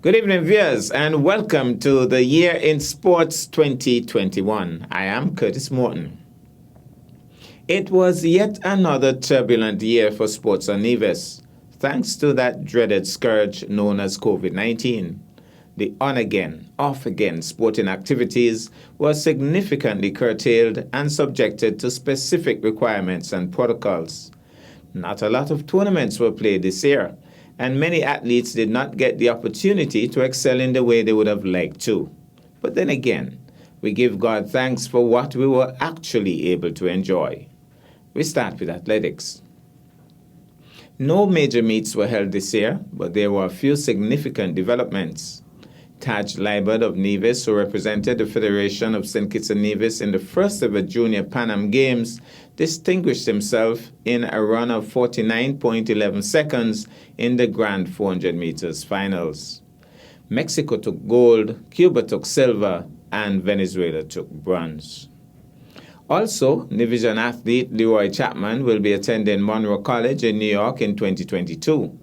Good evening, viewers, and welcome to the Year in Sports 2021. I am Curtis Morton. It was yet another turbulent year for Sports on Nevis, thanks to that dreaded scourge known as COVID-19. The on-again, off-again sporting activities were significantly curtailed and subjected to specific requirements and protocols. Not a lot of tournaments were played this year, and many athletes did not get the opportunity to excel in the way they would have liked to. But then again, we give God thanks for what we were actually able to enjoy. We start with athletics. No major meets were held this year, but there were a few significant developments. Taj Liebert of Nevis, who represented the Federation of St. Kitts and Nevis in the first ever Junior Pan Am Games, distinguished himself in a run of 49.11 seconds in the Grand 400 meters finals. Mexico took gold, Cuba took silver, and Venezuela took bronze. Also, Nevision athlete Leroy Chapman will be attending Monroe College in New York in 2022.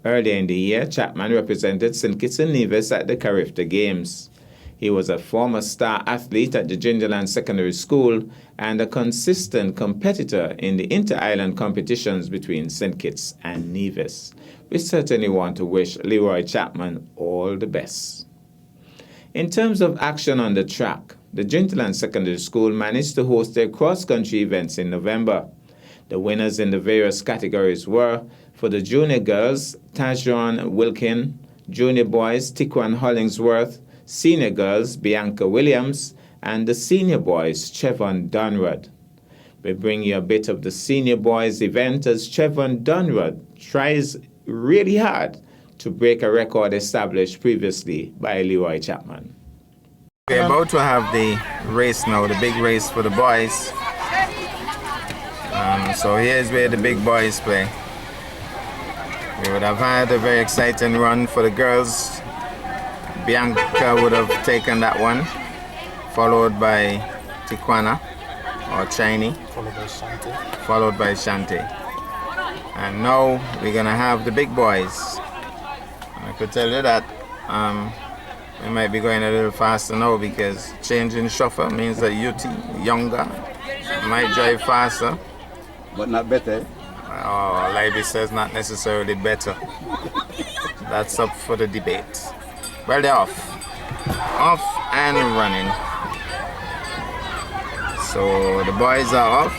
Earlier in the year, Chapman represented St. Kitts and Nevis at the Carifta Games. He was a former star athlete at the Gingerland Secondary School and a consistent competitor in the inter-island competitions between St. Kitts and Nevis. We certainly want to wish Leroy Chapman all the best. In terms of action on the track, the Gingerland Secondary School managed to host their cross-country events in November. The winners in the various categories were, for the junior girls, Tajon Wilkin, junior boys, Tikwan Hollingsworth, senior girls, Bianca Williams, and the senior boys, Chevon Dunrod. We bring you a bit of the senior boys event as Chevon Dunrod tries really hard to break a record established previously by Leroy Chapman. We're about to have the race now, the big race for the boys. So here's where the big boys play. We would have had a very exciting run for the girls. Bianca would have taken that one, followed by Tikwana or Chini, followed by Shanti. And now we're gonna have the big boys. I could tell you that we might be going a little faster now because changing chauffeur means that younger, might drive faster. But not better. Oh, Libby says not necessarily better. That's up for the debate. Well, they're off. Off and running. So the boys are off.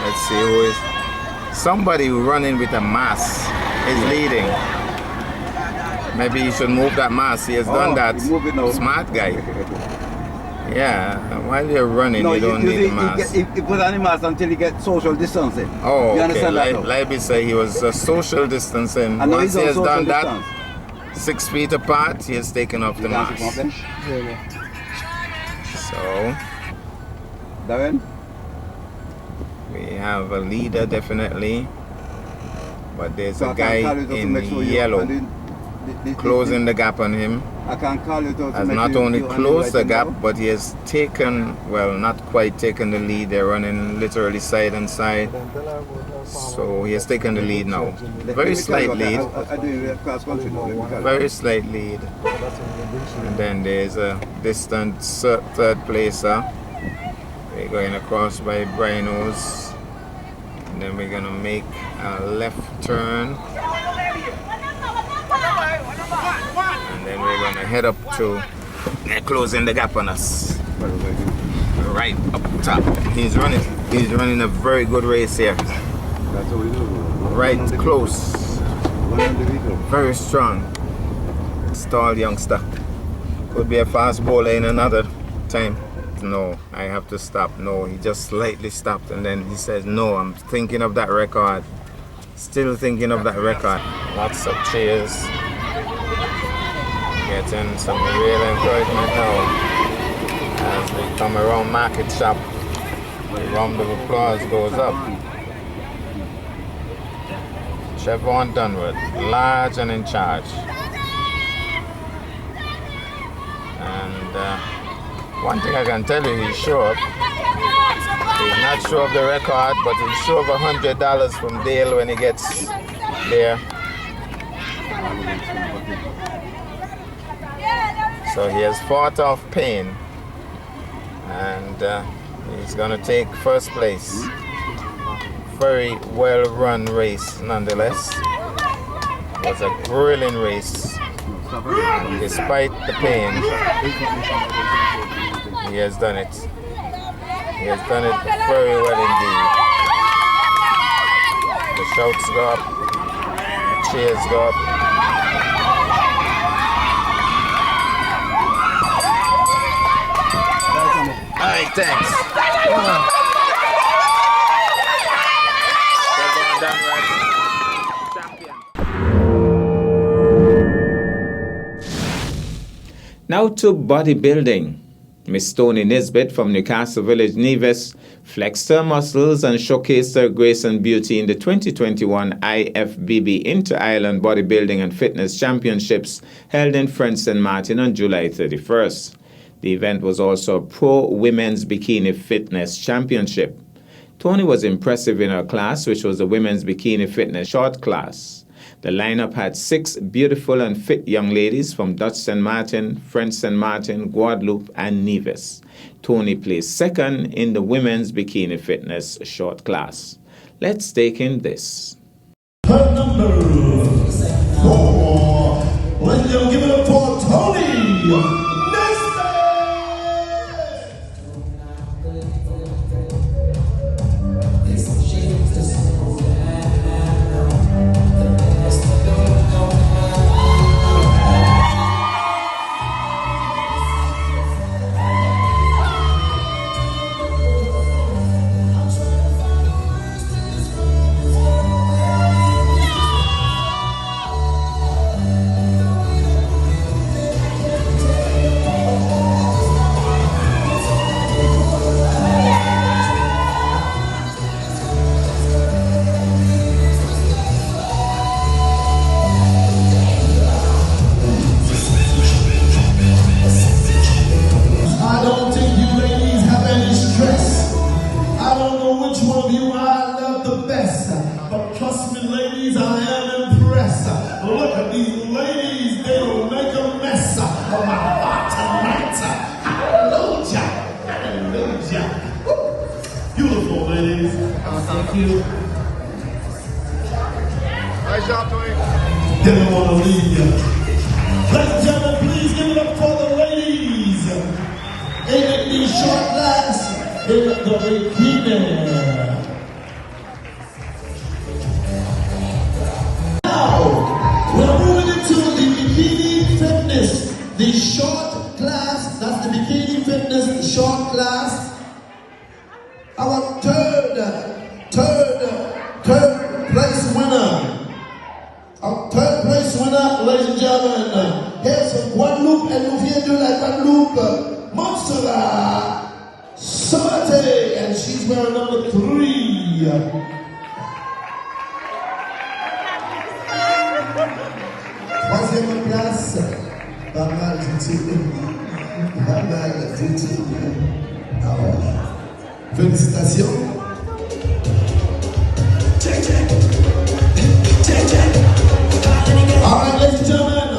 Let's see who is. Somebody running with a mask is leading. Maybe he should move that mask. He has done that. Smart guy. Yeah, while you're running, you don't need a mask. He put on the mask until he gets social distancing. Oh, you okay. understand that? Libby said he was social distancing. And once he has done distance. that, 6 feet apart, he has taken off the mask. So, Darren? we have a leader definitely, but there's So a guy in yellow closing the gap on him. I can call you to Has not only closed the gap, but he has taken, well, not quite taken the lead. They're running literally side and side. So he has taken the lead now. Very slight lead. Very slight lead. And then there's a distant third placer. We're going across by Brinos. And then we're going to make a left turn. And then we're going to head up to closing the gap on us. Right up top. He's running a very good race here. Right close. Very strong. Tall youngster. Could be a fast bowler in another time. No, I have to stop. No, he just slightly stopped and then he says, no, I'm thinking of that record. Still thinking of that record. Lots of cheers. Getting some real encouragement now as we come around Market Shop. The round of applause goes up. Chevon Dunwood, large and in charge. And one thing I can tell you, he's sure of. He's not sure of the record, but he's sure of $100 from Dale when he gets there. So he has fought off pain, and he's going to take first place. Very well run race nonetheless. It was a grueling race. Despite the pain, he has done it. He has done it very well indeed. The shouts go up, the cheers go up. All right, thanks. Now to bodybuilding. Miss Tony Nisbet from Newcastle Village, Nevis, flexed her muscles and showcased her grace and beauty in the 2021 IFBB Inter-Island Bodybuilding and Fitness Championships held in French St. Martin on July 31st. The event was also a Pro Women's Bikini Fitness Championship. Tony was impressive in her class, which was the Women's Bikini Fitness Short class. The lineup had 6 beautiful and fit young ladies from Dutch St. Martin, French St. Martin, Guadeloupe, and Nevis. Tony placed second in the Women's Bikini Fitness Short class. Let's take in this. Her number 4. Let's give it up for Tony Nisbet. Didn't want to leave you. Ladies and gentlemen, please give it up for the ladies in the short class in the bikini. Now, we're moving into the bikini fitness, the short class. That's the bikini fitness short class. Our third place winner. Our third place winner, ladies and gentlemen, here's from Guadeloupe, and nous vient de la Guadeloupe, Montserrat Samate, and she's wearing number 3. Troisième place, pas mal du tout. Pas mal du tout. Ah ouais. Félicitations. All right, ladies and gentlemen,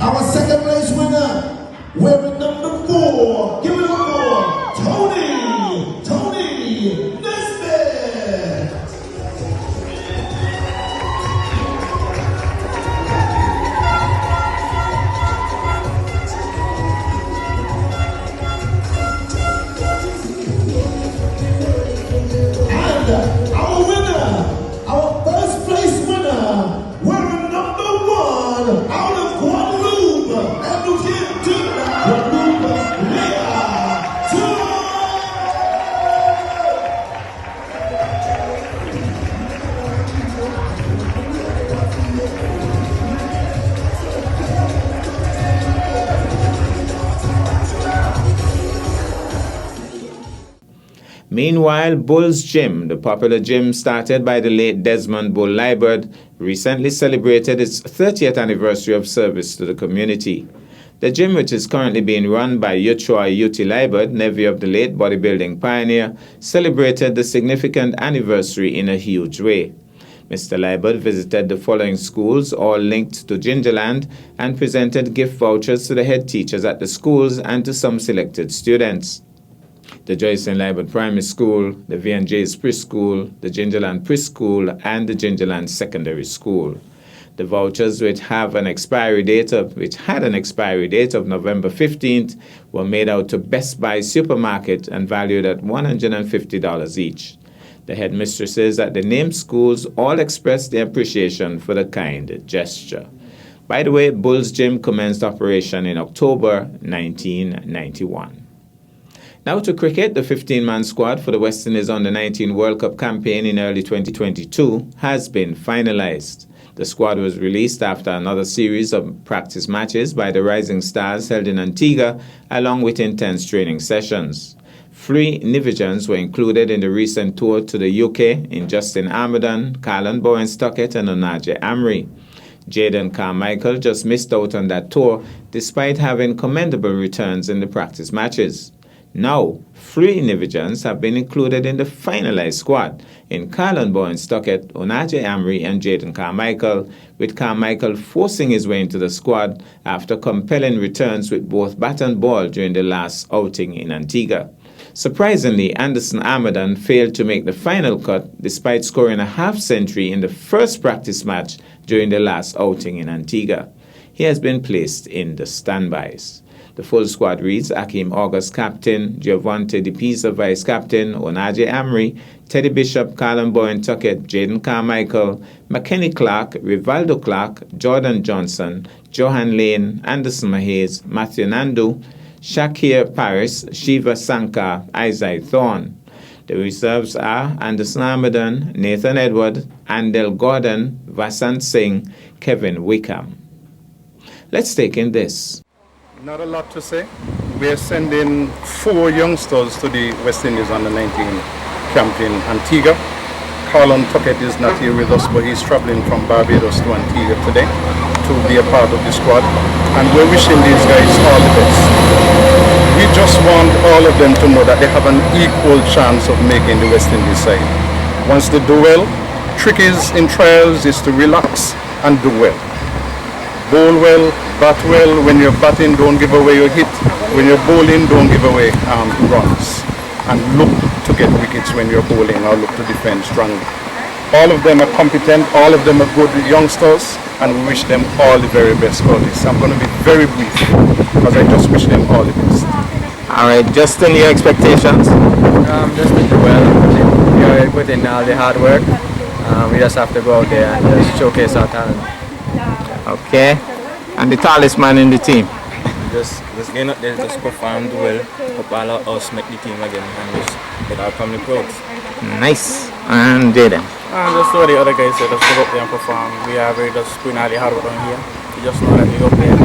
our second place winner, wearing number 4. Give it up for Tony Nisbet. And our winner, our first place winner, wearing number 1 out of Guadeloupe, and nous vient de Guadeloupe, Léa Tour. Meanwhile, Bull's Gym, the popular gym started by the late Desmond Bull Liebert, recently celebrated its 30th anniversary of service to the community. The gym, which is currently being run by Yochua Yuti Liebert, nephew of the late bodybuilding pioneer, celebrated the significant anniversary in a huge way. Mr. Liebert visited the following schools, all linked to Gingerland, and presented gift vouchers to the head teachers at the schools and to some selected students. The Joycelyn Liebert Primary School, the V&J's Preschool, the Gingerland Preschool, and the Gingerland Secondary School. The vouchers, which had an expiry date of November 15th, were made out to Best Buy Supermarket and valued at $150 each. The headmistresses at the named schools all expressed their appreciation for the kind gesture. By the way, Bulls Gym commenced operation in October 1991. Now to cricket, the 15-man squad for the West Indies Under-19 World Cup campaign in early 2022 has been finalized. The squad was released after another series of practice matches by the Rising Stars held in Antigua, along with intense training sessions. 3 Nigerians were included in the recent tour to the UK in Justin Armadan, Callan Bowen-Stockett and Onaje Amri. Jaden Carmichael just missed out on that tour despite having commendable returns in the practice matches. Now, 3 Nigerians have been included in the finalized squad in Callan Bowen-Stockett, Onaje Amri and Jaden Carmichael, with Carmichael forcing his way into the squad after compelling returns with both bat and ball during the last outing in Antigua. Surprisingly, Anderson Armadan failed to make the final cut despite scoring a half-century in the first practice match during the last outing in Antigua. He has been placed in the standbys. The full squad reads Akeem August captain, Giovante Di Pisa vice captain, Onaje Amri, Teddy Bishop, Callan Bowen-Stockett, Jaden Carmichael, McKenny Clark, Rivaldo Clark, Jordan Johnson, Johan Lane, Anderson Mahez, Matthew Nandu, Shakir Paris, Shiva Sankar, Isaiah Thorne. The reserves are Anderson Armadan, Nathan Edward, Andel Gordon, Vasant Singh, Kevin Wickham. Let's take in this. Not a lot to say. We are sending 4 youngsters to the West Indies Under-19 camp in Antigua. Carlon Tuckett is not here with us, but he's traveling from Barbados to Antigua today to be a part of the squad. And we're wishing these guys all the best. We just want all of them to know that they have an equal chance of making the West Indies side. Once they do well, trick is in trials is to relax and do well. Bowl well, bat well. When you're batting, don't give away your hit. When you're bowling, don't give away runs. And look to get wickets when you're bowling or look to defend strongly. All of them are competent, all of them are good youngsters, and we wish them all the very best for this. I'm going to be very brief because I just wish them all the best. All right, Justin, your expectations? Just to do well. We put in all the hard work. We just have to go out there and just showcase our talent. Okay. And the tallest man in the team? Just get out there, just perform well, hope all of us make the team again and just get our family proud. Nice. And Jaden? Just what the other guys said, just go up there and perform. We are very just putting all the hard work on here. We just know that we go up there.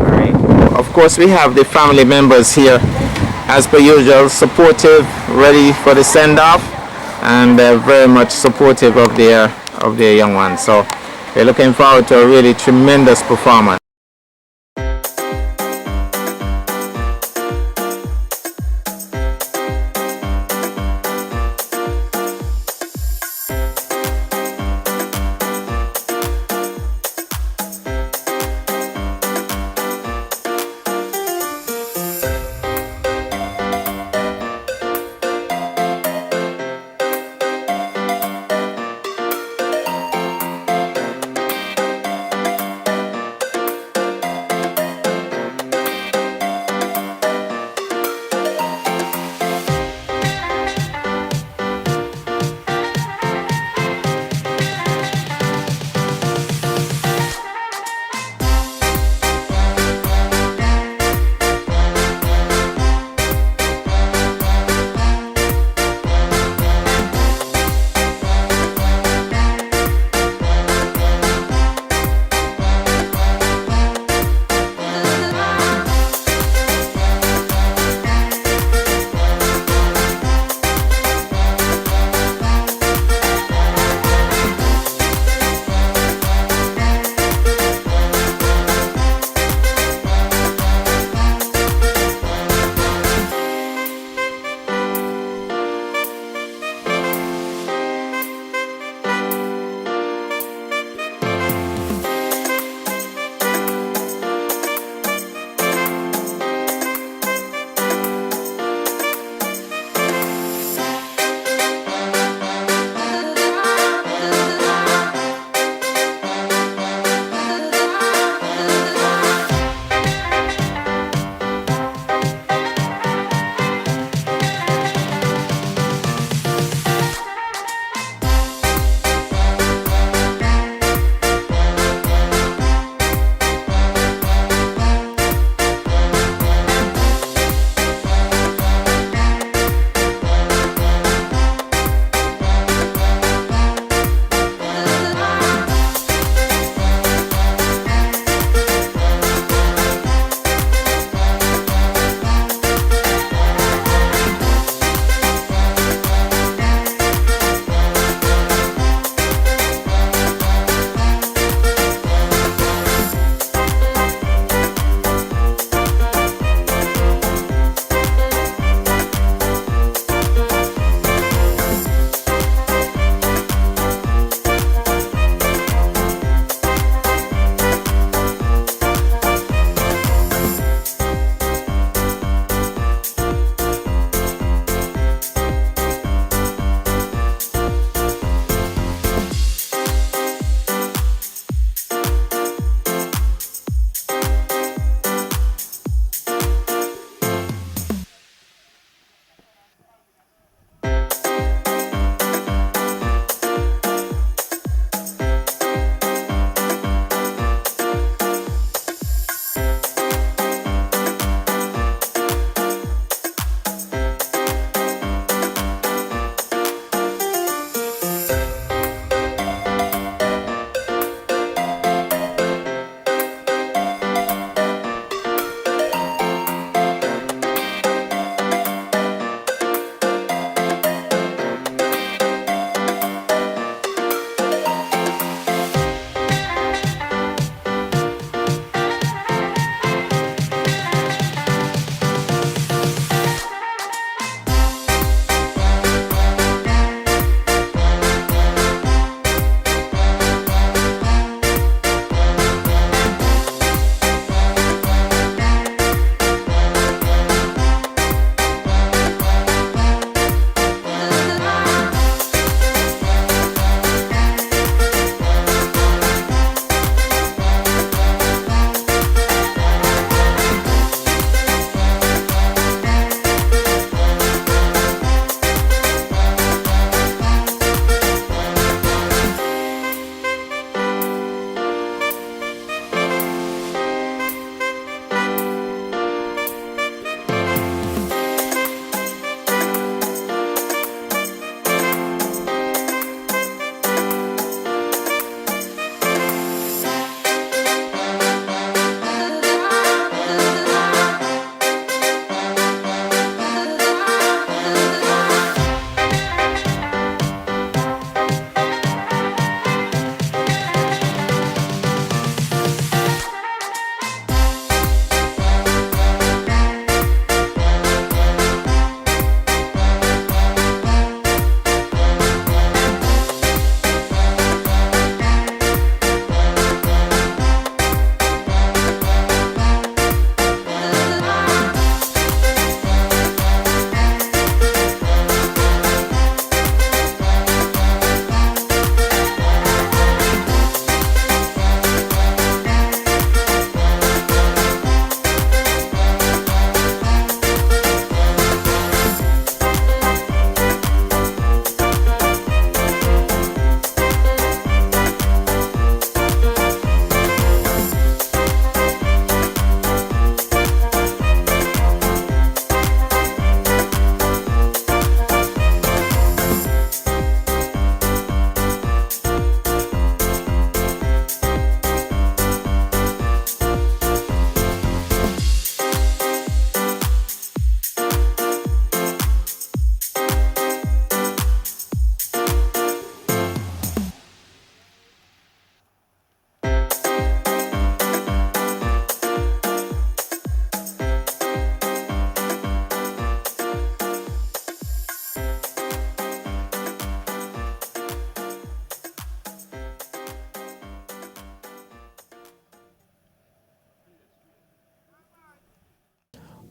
Alright. Of course, we have the family members here, as per usual, supportive, ready for the send-off, and very much supportive of their young ones. So we're looking forward to a really tremendous performance.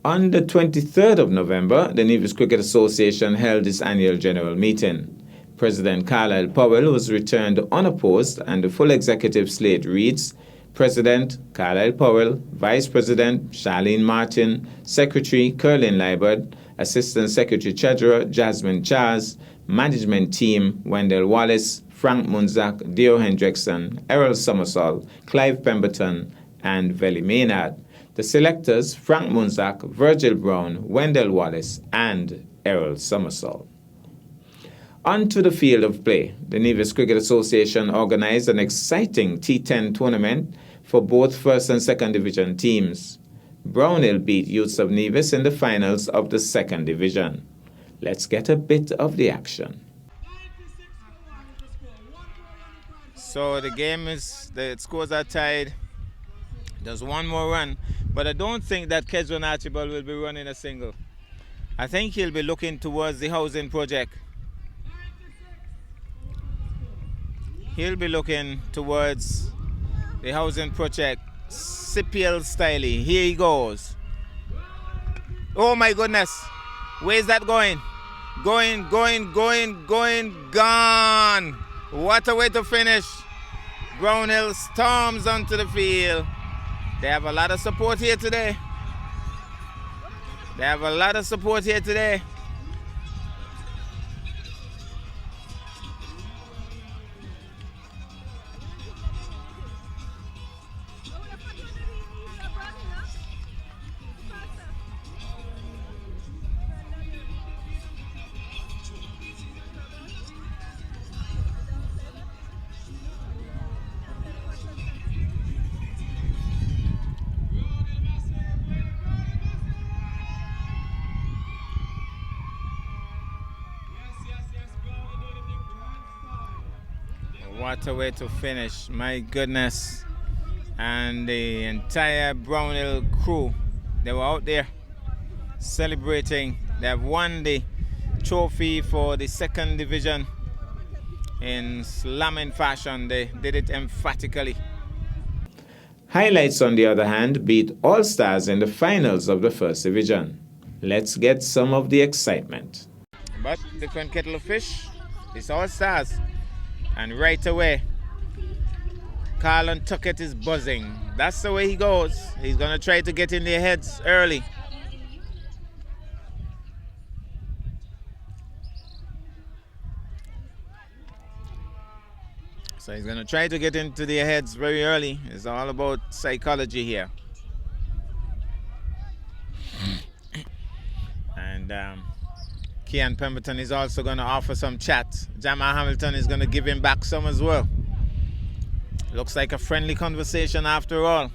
On the 23rd of November, the Nevis Cricket Association held its annual general meeting. President Carlisle Powell was returned unopposed, and the full executive slate reads: President Carlisle Powell, Vice President Charlene Martin, Secretary Curlin Liebert, Assistant Secretary Treasurer Jasmine Charles, Management Team Wendell Wallace, Frank Munzak, Dio Hendrickson, Errol Somersall, Clive Pemberton, and Veli Maynard. The selectors: Frank Munzak, Virgil Brown, Wendell Wallace, and Errol Somersall. Onto the field of play. The Nevis Cricket Association organized an exciting T10 tournament for both first and second division teams. Brownhill beat Youths of Nevis in the finals of the second division. Let's get a bit of the action. So the scores are tied. There's one more run, but I don't think that Kedron Archibald will be running a single. I think he'll be looking towards the housing project. He'll be looking towards the housing project. Sipiel Stiley. Here he goes. Oh my goodness. Where's that going? Going, gone. What a way to finish. Brownhill storms onto the field. They have a lot of support here today. What a way to finish, my goodness. And the entire Brownhill crew, they were out there celebrating. They have won the trophy for the second division in slamming fashion. They did it emphatically. Highlights, on the other hand, beat All Stars in the finals of the first division. Let's get some of the excitement. But different kettle of fish, it's All Stars. And right away, Carlon Tuckett is buzzing. That's the way he goes. He's going to try to get in their heads early. So he's going to try to get into their heads very early. It's all about psychology here. And Kian Pemberton is also going to offer some chat. Jamal Hamilton is going to give him back some as well. Looks like a friendly conversation after all.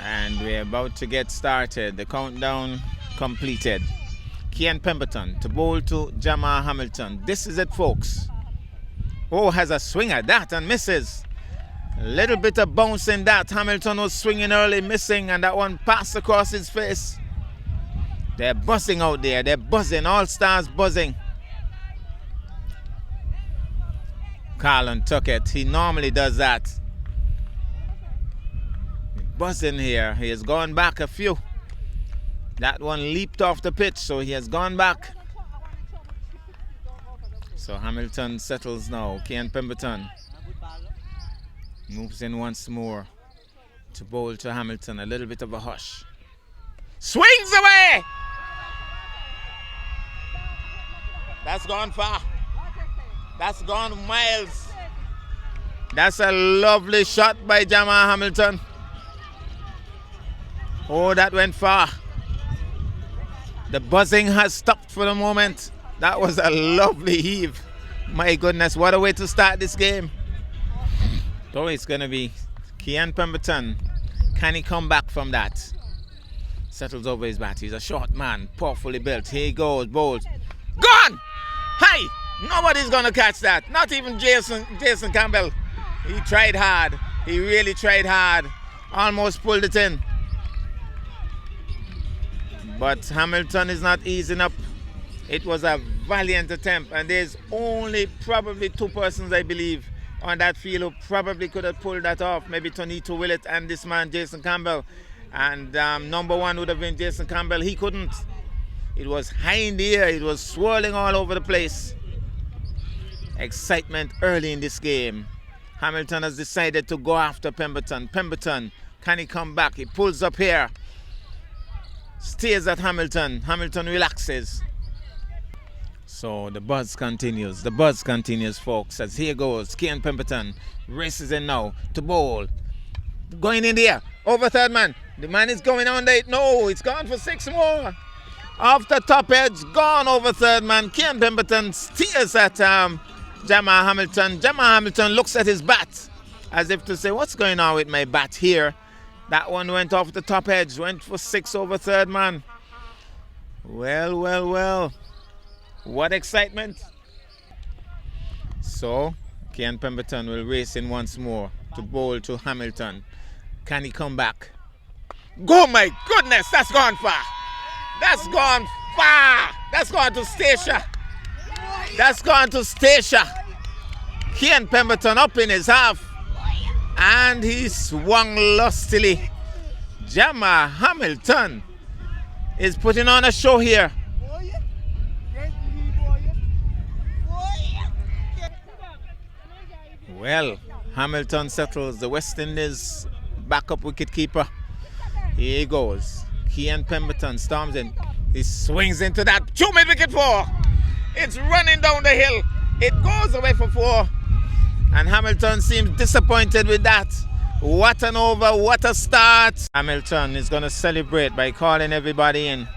And we're about to get started. The countdown completed. Kian Pemberton to bowl to Jamal Hamilton. This is it, folks. Oh, has a swing at that and misses. A little bit of bounce in that. Hamilton was swinging early, missing, and that one passed across his face. They're buzzing out there. They're buzzing. All Stars buzzing. Carlon Tuckett, he normally does that. Buzzing here. He has gone back a few. That one leaped off the pitch, so he has gone back. So Hamilton settles now. Kian Pemberton moves in once more to bowl to Hamilton. A little bit of a hush. Swings away! That's gone far. That's gone miles. That's a lovely shot by Jamal Hamilton. Oh, that went far. The buzzing has stopped for the moment. That was a lovely heave. My goodness, what a way to start this game. So it's going to be Kian Pemberton. Can he come back from that? Settles over his bat. He's a short man, powerfully built. Here he goes, bowls. Gone! Hey! Nobody's going to catch that. Not even Jason Campbell. He tried hard. He really tried hard. Almost pulled it in. But Hamilton is not easing up. It was a valiant attempt, and there's only probably 2 persons, I believe, on that field who probably could have pulled that off. Maybe Tonito Willett and this man, Jason Campbell. And number 1 would have been Jason Campbell. He couldn't. It was high in the air. It was swirling all over the place. Excitement early in this game. Hamilton has decided to go after Pemberton. Pemberton, can he come back? He pulls up here. Stays at Hamilton. Hamilton relaxes. So the buzz continues. The buzz continues, folks. As here goes Kian Pemberton. Races in now to bowl. Going in the air. Over third man. The man is going on there. No, it's gone for 6 more. After top edge, gone over third man. Kian Pemberton steers at Jamal Hamilton. Jamal Hamilton looks at his bat as if to say, what's going on with my bat here? That one went off the top edge, went for 6 over third man. Well, well, well. What excitement. So, Kian Pemberton will race in once more to bowl to Hamilton. Can he come back? Go, my goodness, that's gone far. That's gone far. That's gone to Stacia. That's gone to Stacia. Kian Pemberton up in his half. And he swung lustily. Jamal Hamilton is putting on a show here. Well, Hamilton settles the West Indies backup wicketkeeper. Here he goes. Kian Pemberton storms in. He swings into that 2-mid wicket 4. It's running down the hill. It goes away for 4. And Hamilton seems disappointed with that. What an over, what a start. Hamilton is going to celebrate by calling everybody in.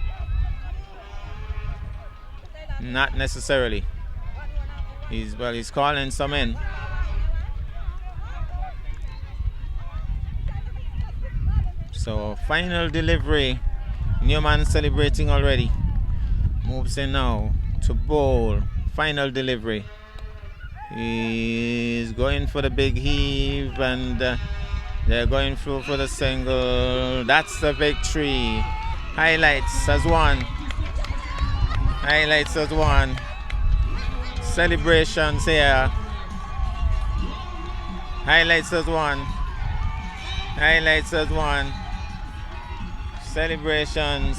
Not necessarily. He's calling some in. So final delivery. Newman celebrating already. Moves in now to bowl. Final delivery. He's going for the big heave, and they're going through for the single. That's the victory. Highlights as one. Highlights as one. Celebrations here. Highlights as one. Highlights as one. Celebrations.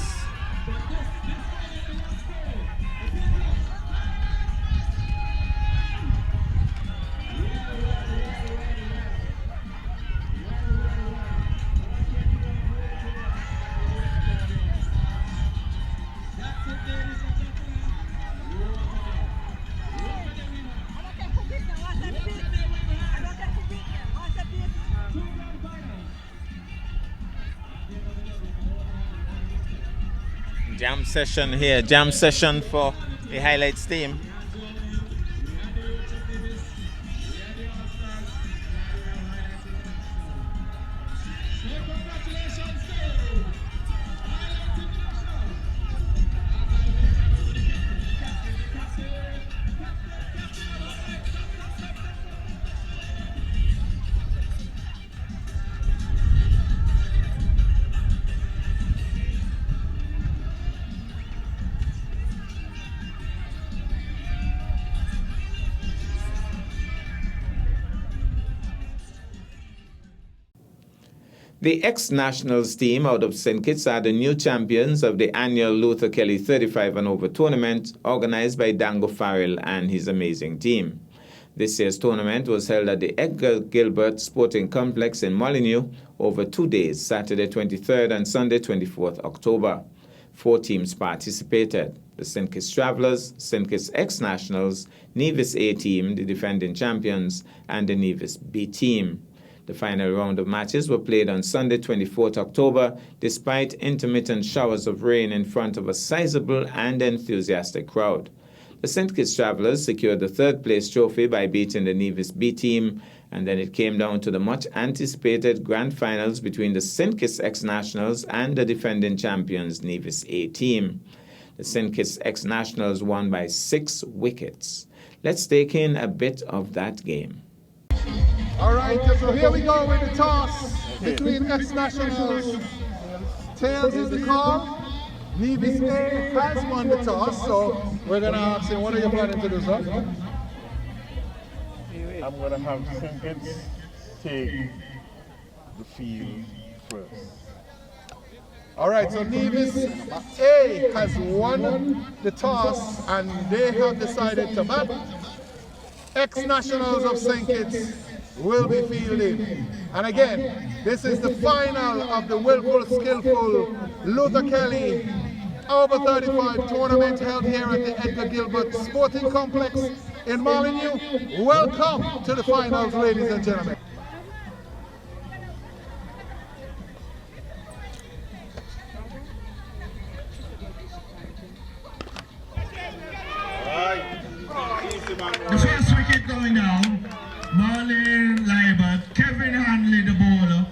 Jam session here, jam session for the highlights team. The ex-Nationals team out of St. Kitts are the new champions of the annual Luther Kelly 35 and over tournament organized by Dango Farrell and his amazing team. This year's tournament was held at the Edgar Gilbert Sporting Complex in Molyneux over 2 days, Saturday 23rd and Sunday 24th October. 4 teams participated: the St. Kitts Travelers, St. Kitts ex-Nationals, Nevis A team, the defending champions, and the Nevis B team. The final round of matches were played on Sunday, 24th October, despite intermittent showers of rain in front of a sizable and enthusiastic crowd. The St. Kitts Travelers secured the third-place trophy by beating the Nevis B team, and then it came down to the much-anticipated grand finals between the St. Kitts ex-Nationals and the defending champions Nevis A team. The St. Kitts ex-Nationals won by 6 wickets. Let's take in a bit of that game. All right, so here we go with the toss. between ex-nationals. Tails is the call. Nevis A has won the toss, so we're going to ask him, what are you planning to do, sir? I'm going to have St. Kitts take the field first. All right, so Nevis A has won the toss and they have decided to bat. Ex-nationals of St. Kitts will be fielding. And again, this is the final of the Willful Skillful Luther Kelly over 35 tournament held here at the Edgar Gilbert Sporting Complex in Molineux. Welcome to the finals, ladies and gentlemen. The first wicket going down, Marlene Liebert, Kevin Hanley the bowler,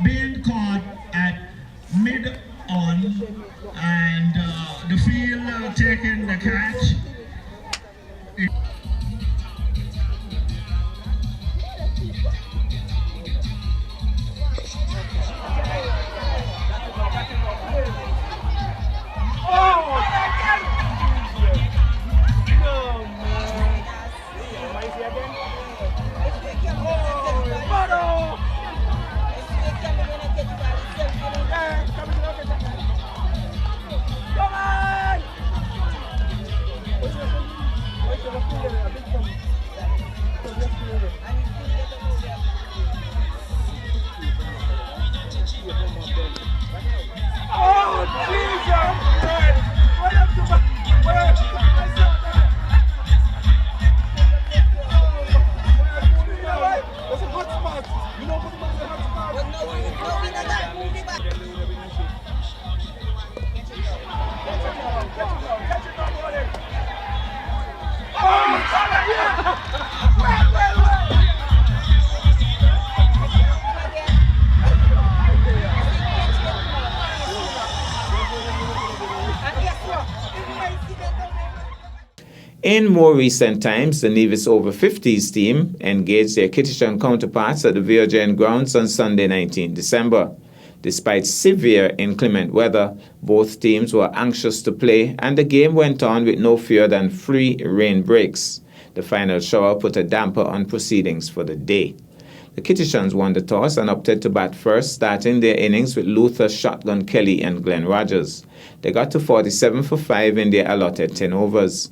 being caught at mid-on, and the field taking the catch. In more recent times, the Nevis Over 50s team engaged their Kittitian counterparts at the Virgin grounds on Sunday, 19 December. Despite severe inclement weather, both teams were anxious to play, and the game went on with no fewer than 3 rain breaks. The final shower put a damper on proceedings for the day. The Kittitians won the toss and opted to bat first, starting their innings with Luther, Shotgun Kelly, and Glenn Rogers. They got to 47 for 5 in their allotted 10 overs.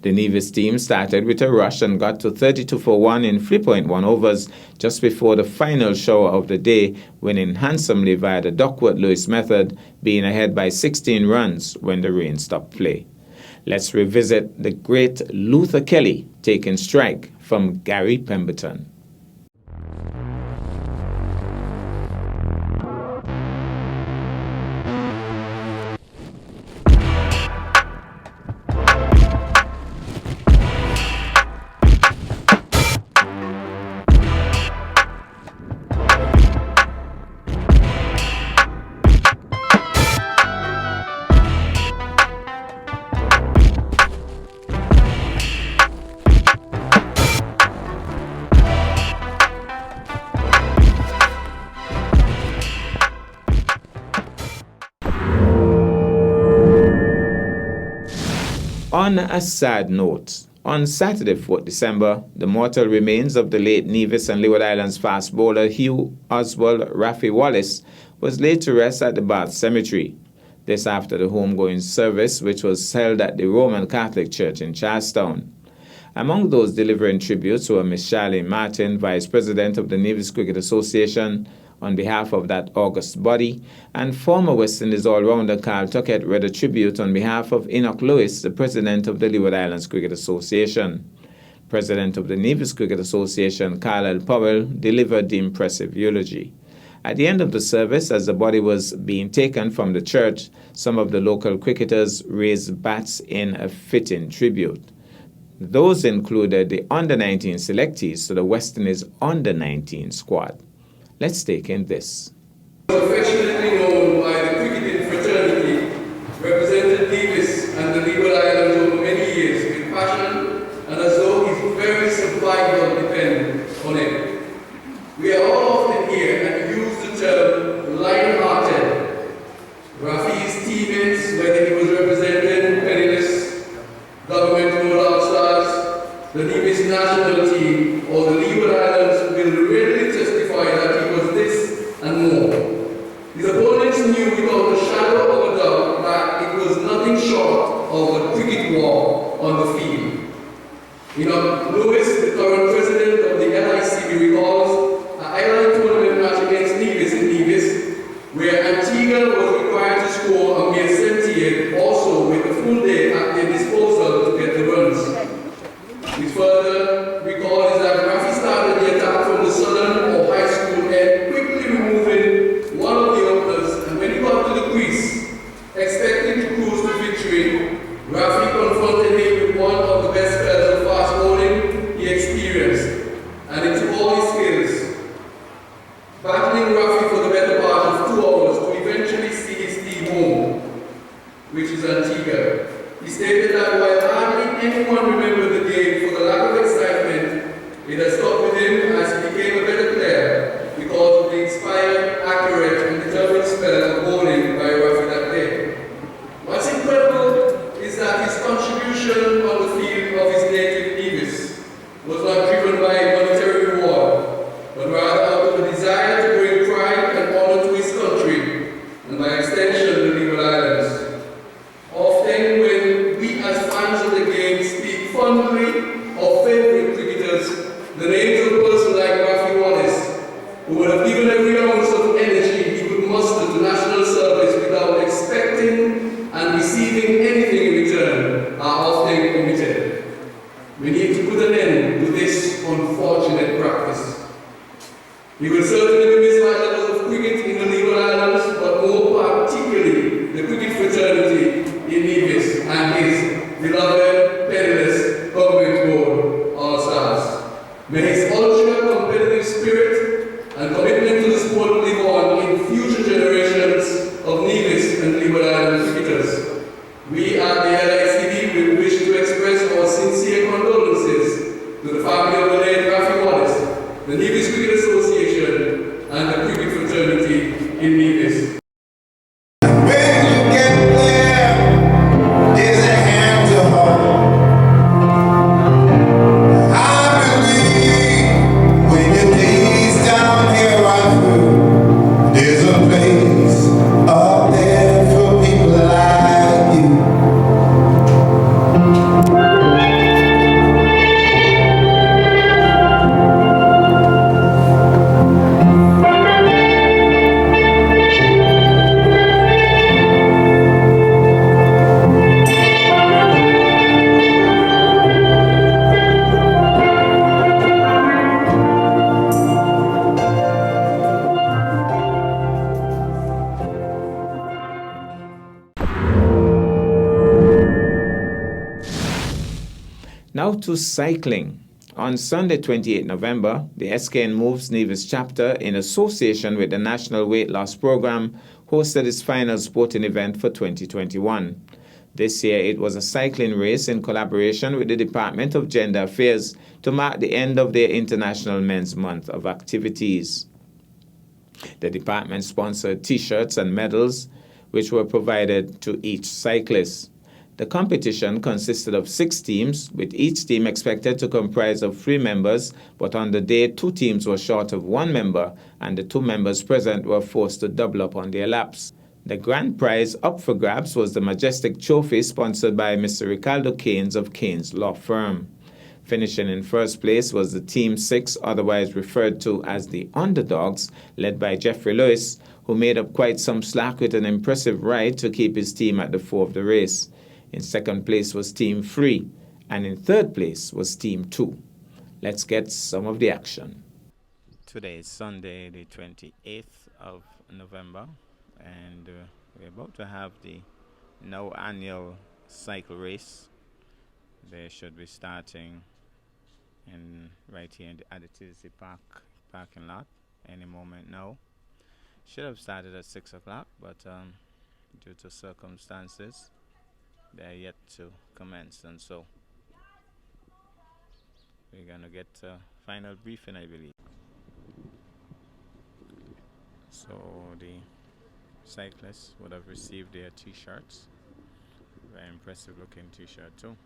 The Nevis team started with a rush and got to 32 for 1 in 3.1 overs just before the final shower of the day, winning handsomely via the Duckworth-Lewis method, being ahead by 16 runs when the rain stopped play. Let's revisit the great Luther Kelly taking strike from Gary Pemberton. On a sad note, on Saturday, 4th December, the mortal remains of the late Nevis and Leeward Islands fast bowler Hugh Oswald Raffy Wallace was laid to rest at the Bath Cemetery. This after the homegoing service, which was held at the Roman Catholic Church in Charlestown. Among those delivering tributes were Miss Charlene Martin, Vice President of the Nevis Cricket Association, on behalf of that august body, and former West Indies all-rounder Carl Tuckett read a tribute on behalf of Enoch Lewis, the President of the Leeward Islands Cricket Association. President of the Nevis Cricket Association, Carl Powell, delivered the impressive eulogy. At the end of the service, as the body was being taken from the church, some of the local cricketers raised bats in a fitting tribute. Those included the under-19 selectees to the West Indies under-19 squad. Let's take in this. Affectionately known by the cricketing fraternity, represented Nevis and the Leeward Islands over many years with passion and as though his very survival depended on it. We are all often here and which is Antigua. He stated that while hardly anyone remembered the game for the lack of excitement, it has stuck with him as he became a better player because of the inspired, accurate, and determined spell of bowling by Rafi that day. What's incredible is that his contribution on the field of his native Nevis was not driven by monetary reward, but rather out of a desire to bring pride and honor to his country, and by extension the Leeward Islands. Often when we as fans of the game speak fondly of favourite cricketers, the names of a person like Rafi Wallace, who would have given every ounce of energy he could muster to national service without expecting and receiving anything in return, are often omitted. We need to put an end to this unfortunate practice. We will certainly miss high levels of cricket in the Leeward Islands, but more particularly the cricket fraternity in Nevis and his beloved, penniless government board, All Stars. May his ultra competitive spirit and commitment to the sport live on in future generations of Nevis and Leeward Island cricketers. We at the LICD will wish to express our sincere condolences to the family of the late Rafi Wallace, the Nevis Cricket Association, and the cricket fraternity in Nevis. Now to cycling. On Sunday, 28 November, the SKN Moves Nevis chapter, in association with the National Weight Loss Program, hosted its final sporting event for 2021. This year, it was a cycling race in collaboration with the Department of Gender Affairs to mark the end of their International Men's Month of activities. The department sponsored T-shirts and medals, which were provided to each cyclist. The competition consisted of 6 teams, with each team expected to comprise of 3 members, but on the day 2 teams were short of 1 member, and the 2 members present were forced to double up on their laps. The grand prize up for grabs was the majestic trophy sponsored by Mr. Ricardo Keynes of Keynes Law Firm. Finishing in first place was the Team 6, otherwise referred to as the Underdogs, led by Jeffrey Lewis, who made up quite some slack with an impressive ride to keep his team at the fore of the race. In second place was Team 3, and in third place was Team 2. Let's get some of the action. Today is Sunday, the 28th of November, and we're about to have the now annual cycle race. They should be starting right here at the TDC Park parking lot any moment now. Should have started at 6 o'clock, but due to circumstances, they're yet to commence, and so we're going to get a final briefing, I believe. So the cyclists would have received their T-shirts. Very impressive looking T-shirt too.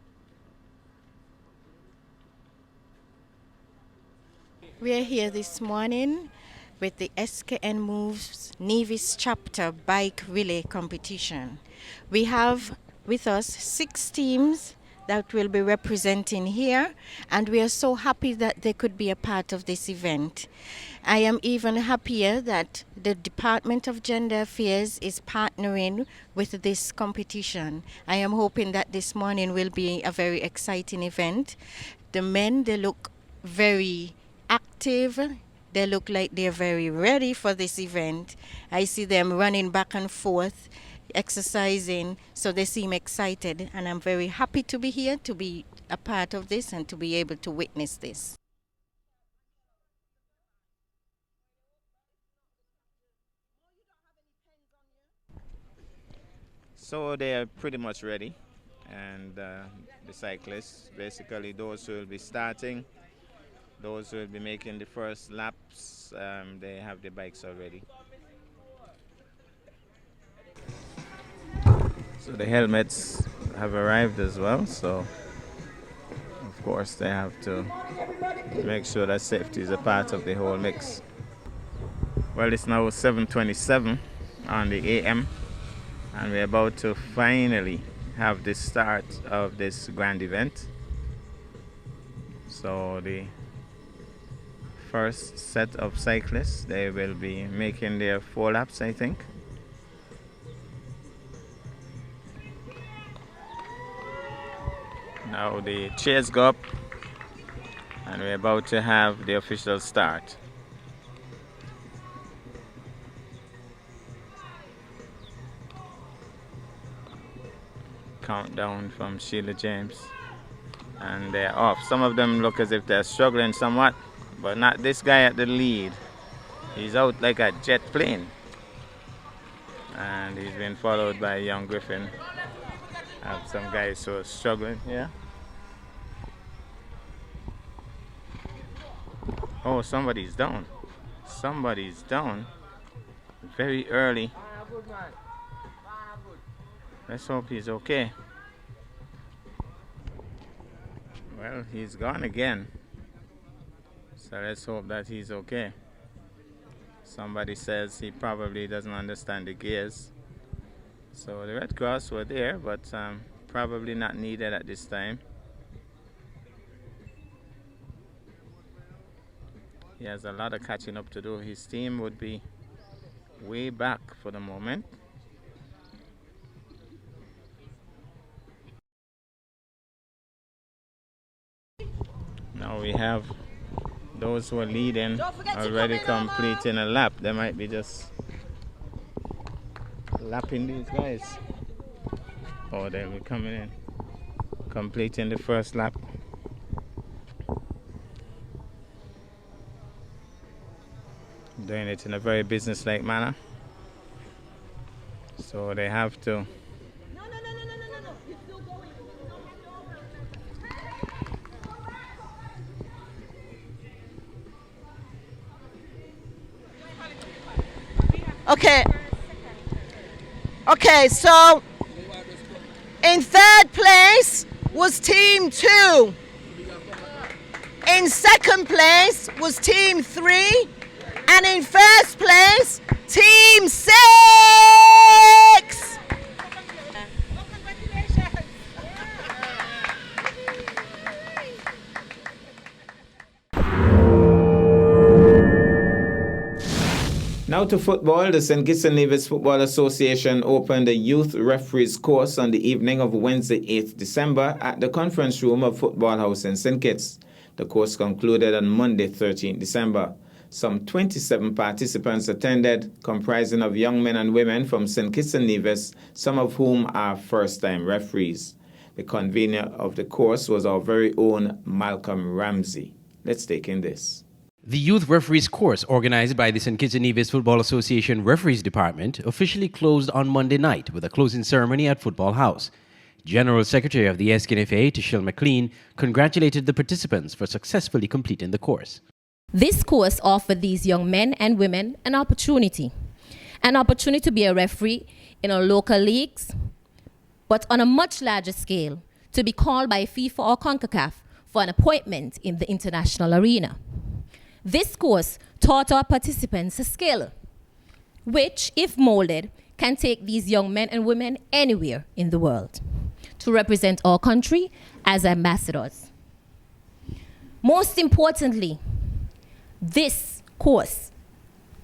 We are here this morning with the SKN Moves Nevis chapter bike relay competition. We have with us 6 teams that will be representing here, and we are so happy that they could be a part of this event. I am even happier that the Department of Gender Affairs is partnering with this competition. I am hoping that this morning will be a very exciting event. The men, they look very active. They look like they're very ready for this event. I see them running back and forth, exercising, so they seem excited, and I'm very happy to be here, to be a part of this and to be able to witness this. So they are pretty much ready, and the cyclists, basically those who will be starting, those who will be making the first laps, they have the bikes already. So the helmets have arrived as well, so of course they have to make sure that safety is a part of the whole mix. Well, it's now 7:27 on the AM, and we're about to finally have the start of this grand event. So the first set of cyclists, they will be making their 4 laps, I think. Now the chairs go up, and we're about to have the official start. Countdown from Sheila James, and they're off. Some of them look as if they're struggling somewhat, but not this guy at the lead. He's out like a jet plane, and he's been followed by Young Griffin. Have some guys who are struggling here. Oh, somebody's down. Somebody's down very early. Let's hope he's okay. Well, he's gone again, so let's hope that he's okay. Somebody says he probably doesn't understand the gears. So the Red Cross were there, but probably not needed at this time. He has a lot of catching up to do. His team would be way back for the moment. Now we have those who are leading already completing a lap. They might be just lapping these guys. Oh, they'll be coming in, completing the first lap. Doing it in a very business-like manner. So they have to. Okay, so in third place was Team 2. In second place was Team 3. And in first place, Team 6. Now to football. The St. Kitts and Nevis Football Association opened a youth referees course on the evening of Wednesday, 8th December at the conference room of Football House in St. Kitts. The course concluded on Monday, 13th December. Some 27 participants attended, comprising of young men and women from St. Kitts and Nevis, some of whom are first-time referees. The convener of the course was our very own Malcolm Ramsey. Let's take in this. The Youth Referees course, organized by the St. Kitts and Nevis Football Association Referees Department, officially closed on Monday night with a closing ceremony at Football House. General Secretary of the SKNFA, Tishil McLean, congratulated the participants for successfully completing the course. This course offered these young men and women an opportunity to be a referee in our local leagues, but on a much larger scale, to be called by FIFA or CONCACAF for an appointment in the international arena. This course taught our participants a skill, which, if molded, can take these young men and women anywhere in the world to represent our country as ambassadors. Most importantly, this course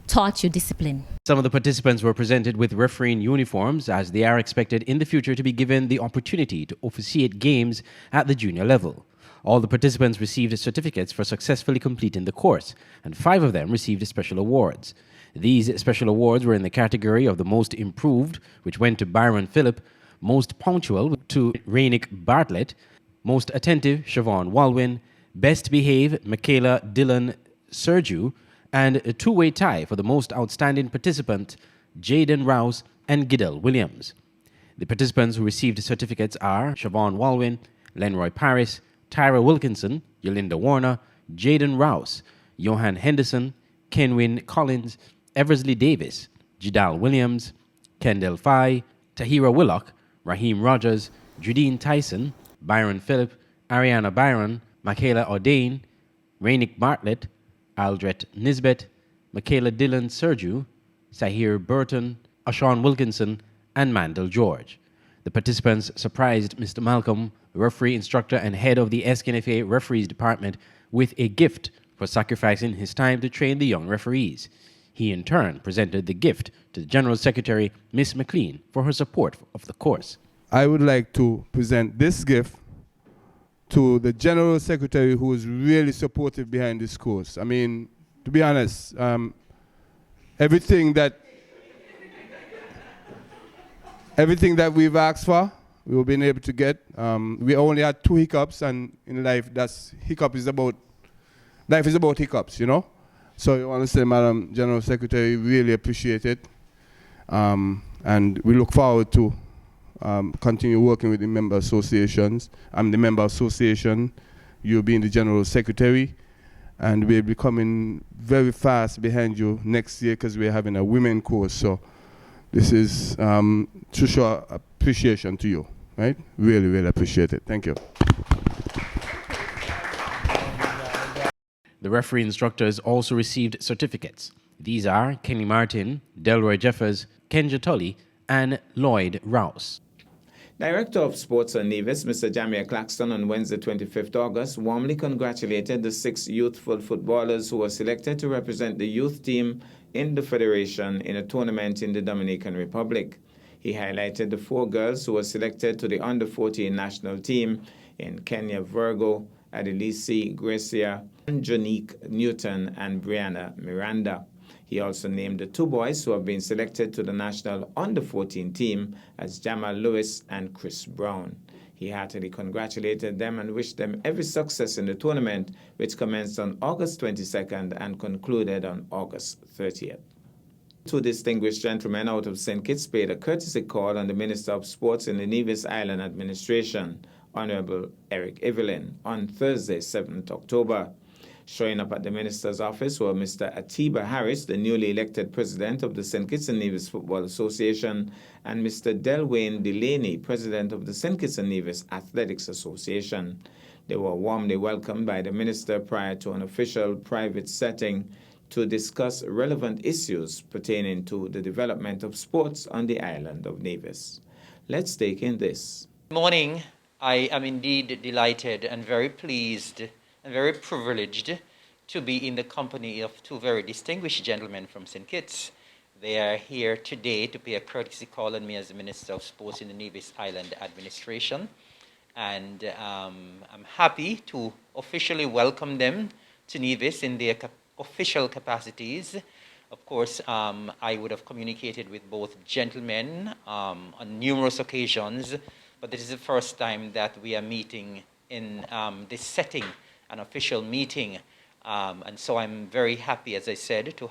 taught you discipline. Some of the participants were presented with refereeing uniforms, as they are expected in the future to be given the opportunity to officiate games at the junior level. All the participants received certificates for successfully completing the course, and 5 of them received special awards. These special awards were in the category of the most improved, which went to Byron Phillip, most punctual to Rainick Bartlett, most attentive, Siobhan Walwyn, best behaved, Michaela Dillon Sergiu, and a two-way tie for the most outstanding participant, Jaden Rouse and Gidel Williams. The participants who received certificates are Siobhan Walwyn, Lenroy Paris, Tyra Wilkinson, Yolinda Warner, Jaden Rouse, Johan Henderson, Kenwin Collins, Eversley Davis, Jidal Williams, Kendall Fye, Tahira Willock, Raheem Rogers, Judine Tyson, Byron Phillip, Ariana Byron, Michaela Ordain, Rainick Bartlett, Aldret Nisbet, Michaela Dillon Serju, Sahir Burton, Ashawn Wilkinson, and Mandel George. The participants surprised Mr. Malcolm, referee, instructor, and head of the SKNFA referees department, with a gift for sacrificing his time to train the young referees. He in turn presented the gift to the General Secretary, Miss McLean, for her support of the course. I would like to present this gift to the General Secretary, who is really supportive behind this course. I mean, to be honest, everything that we've asked for, we've been able to get. We only had 2 hiccups, and in life, life is about hiccups, you know? So I want to say, Madam General Secretary, really appreciate it. And we look forward to continue working with the member associations. I'm the member association, you being the General Secretary, and we'll be coming very fast behind you next year because we're having a women course. So this is to show appreciation to you, right? Really, really appreciate it. Thank you. The referee instructors also received certificates. These are Kenny Martin, Delroy Jeffers, Kenja Tully, and Lloyd Rouse. Director of Sports and Nevis, Mr. Jamia Claxton, on Wednesday, 25th August, warmly congratulated the 6 youthful footballers who were selected to represent the youth team in the Federation in a tournament in the Dominican Republic. He highlighted the 4 girls who were selected to the Under-14 national team in Kenya: Virgo, Adelisi Gracia, Janique Newton, and Brianna Miranda. He also named the 2 boys who have been selected to the national Under-14 team as Jamal Lewis and Chris Brown. He heartily congratulated them and wished them every success in the tournament, which commenced on August 22nd and concluded on August 30th. 2 distinguished gentlemen out of St. Kitts paid a courtesy call on the Minister of Sports in the Nevis Island Administration, Honorable Eric Evelyn, on Thursday, 7th October. Showing up at the minister's office were Mr. Atiba Harris, the newly elected president of the St. Kitts and Nevis Football Association, and Mr. Delwayne Delaney, president of the St. Kitts and Nevis Athletics Association. They were warmly welcomed by the minister prior to an official private setting to discuss relevant issues pertaining to the development of sports on the island of Nevis. Let's take in this. Good morning. I am indeed delighted and very pleased and very privileged to be in the company of 2 very distinguished gentlemen from St. Kitts. They are here today to pay a courtesy call on me as the Minister of Sports in the Nevis Island Administration. And I'm happy to officially welcome them to Nevis in their official capacities. Of course, I would have communicated with both gentlemen on numerous occasions, but this is the first time that we are meeting in this setting, an official meeting, and so I'm very happy, as I said, to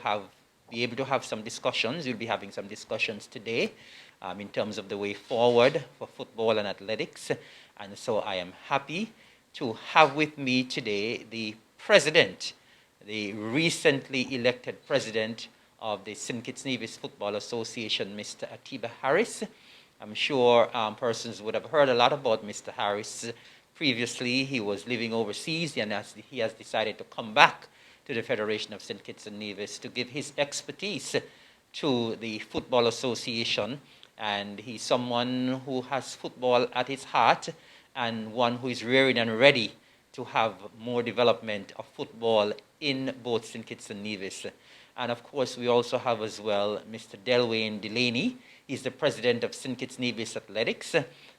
be able to have some discussions. We'll be having some discussions today in terms of the way forward for football and athletics, and so I am happy to have with me today the president, the recently elected president of the St. Kitts Nevis Football Association, Mr. Atiba Harris. I'm sure persons would have heard a lot about Mr. Harris. Previously, he was living overseas, and he has decided to come back to the Federation of St. Kitts and Nevis to give his expertise to the Football Association. And he's someone who has football at his heart and one who is rearing and ready to have more development of football in both St. Kitts and Nevis. And of course, we also have as well Mr. Delwayne Delaney. He's the president of St. Kitts Nevis Athletics,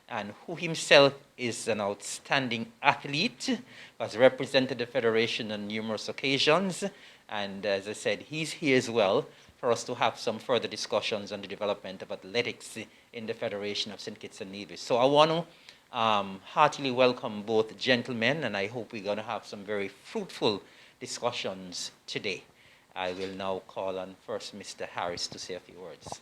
and who himself is an outstanding athlete, has represented the Federation on numerous occasions. And as I said, he's here as well for us to have some further discussions on the development of athletics in the Federation of St. Kitts and Nevis. So I want to heartily welcome both gentlemen, and I hope we're going to have some very fruitful discussions today. I will now call on first Mr. Harris to say a few words.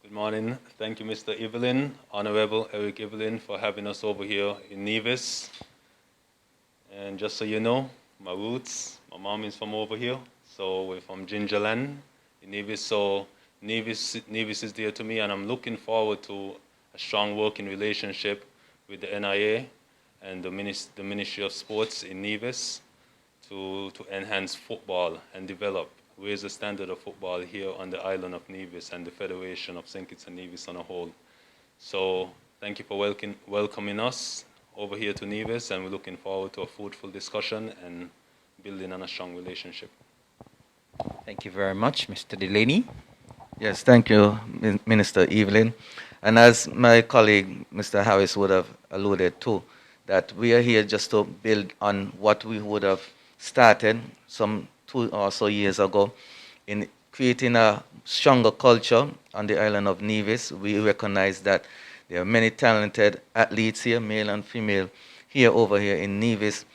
Good Good morning. Thank you, Mr. Evelyn, Honorable Eric Evelyn, for having us over here in Nevis. And just so you know, my roots, my mom is from over here, so we're from Gingerland in Nevis. So Nevis is dear to me, and I'm looking forward to a strong working relationship with the NIA and the Ministry of Sports in Nevis to enhance football and raise the standard of football here on the island of Nevis and the Federation of St. Kitts and Nevis on a whole. So thank you for welcoming us over here to Nevis, and we're looking forward to a fruitful discussion and building on a strong relationship. Thank you very much, Mr. Delaney. Yes, thank you, Minister Evelyn. And as my colleague, Mr. Harris, would have alluded to, that we are here just to build on what we would have started some 2 or so years ago in creating a stronger culture on the island of Nevis. We recognize that there are many talented athletes here, male and female, over here in Nevis.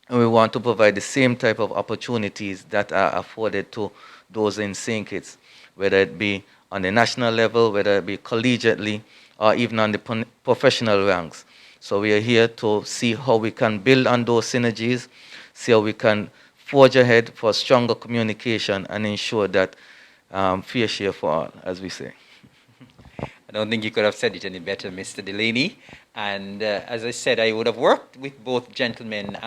And we want to provide the same type of opportunities that are afforded to those in St. Kitts, whether it be on the national level, whether it be collegiately, or even on the professional ranks. So we are here to see how we can build on those synergies, see how we can forge ahead for stronger communication and ensure that fair share for all, as we say. I don't think you could have said it any better, Mr. Delaney. And as I said, I would have worked with both gentlemen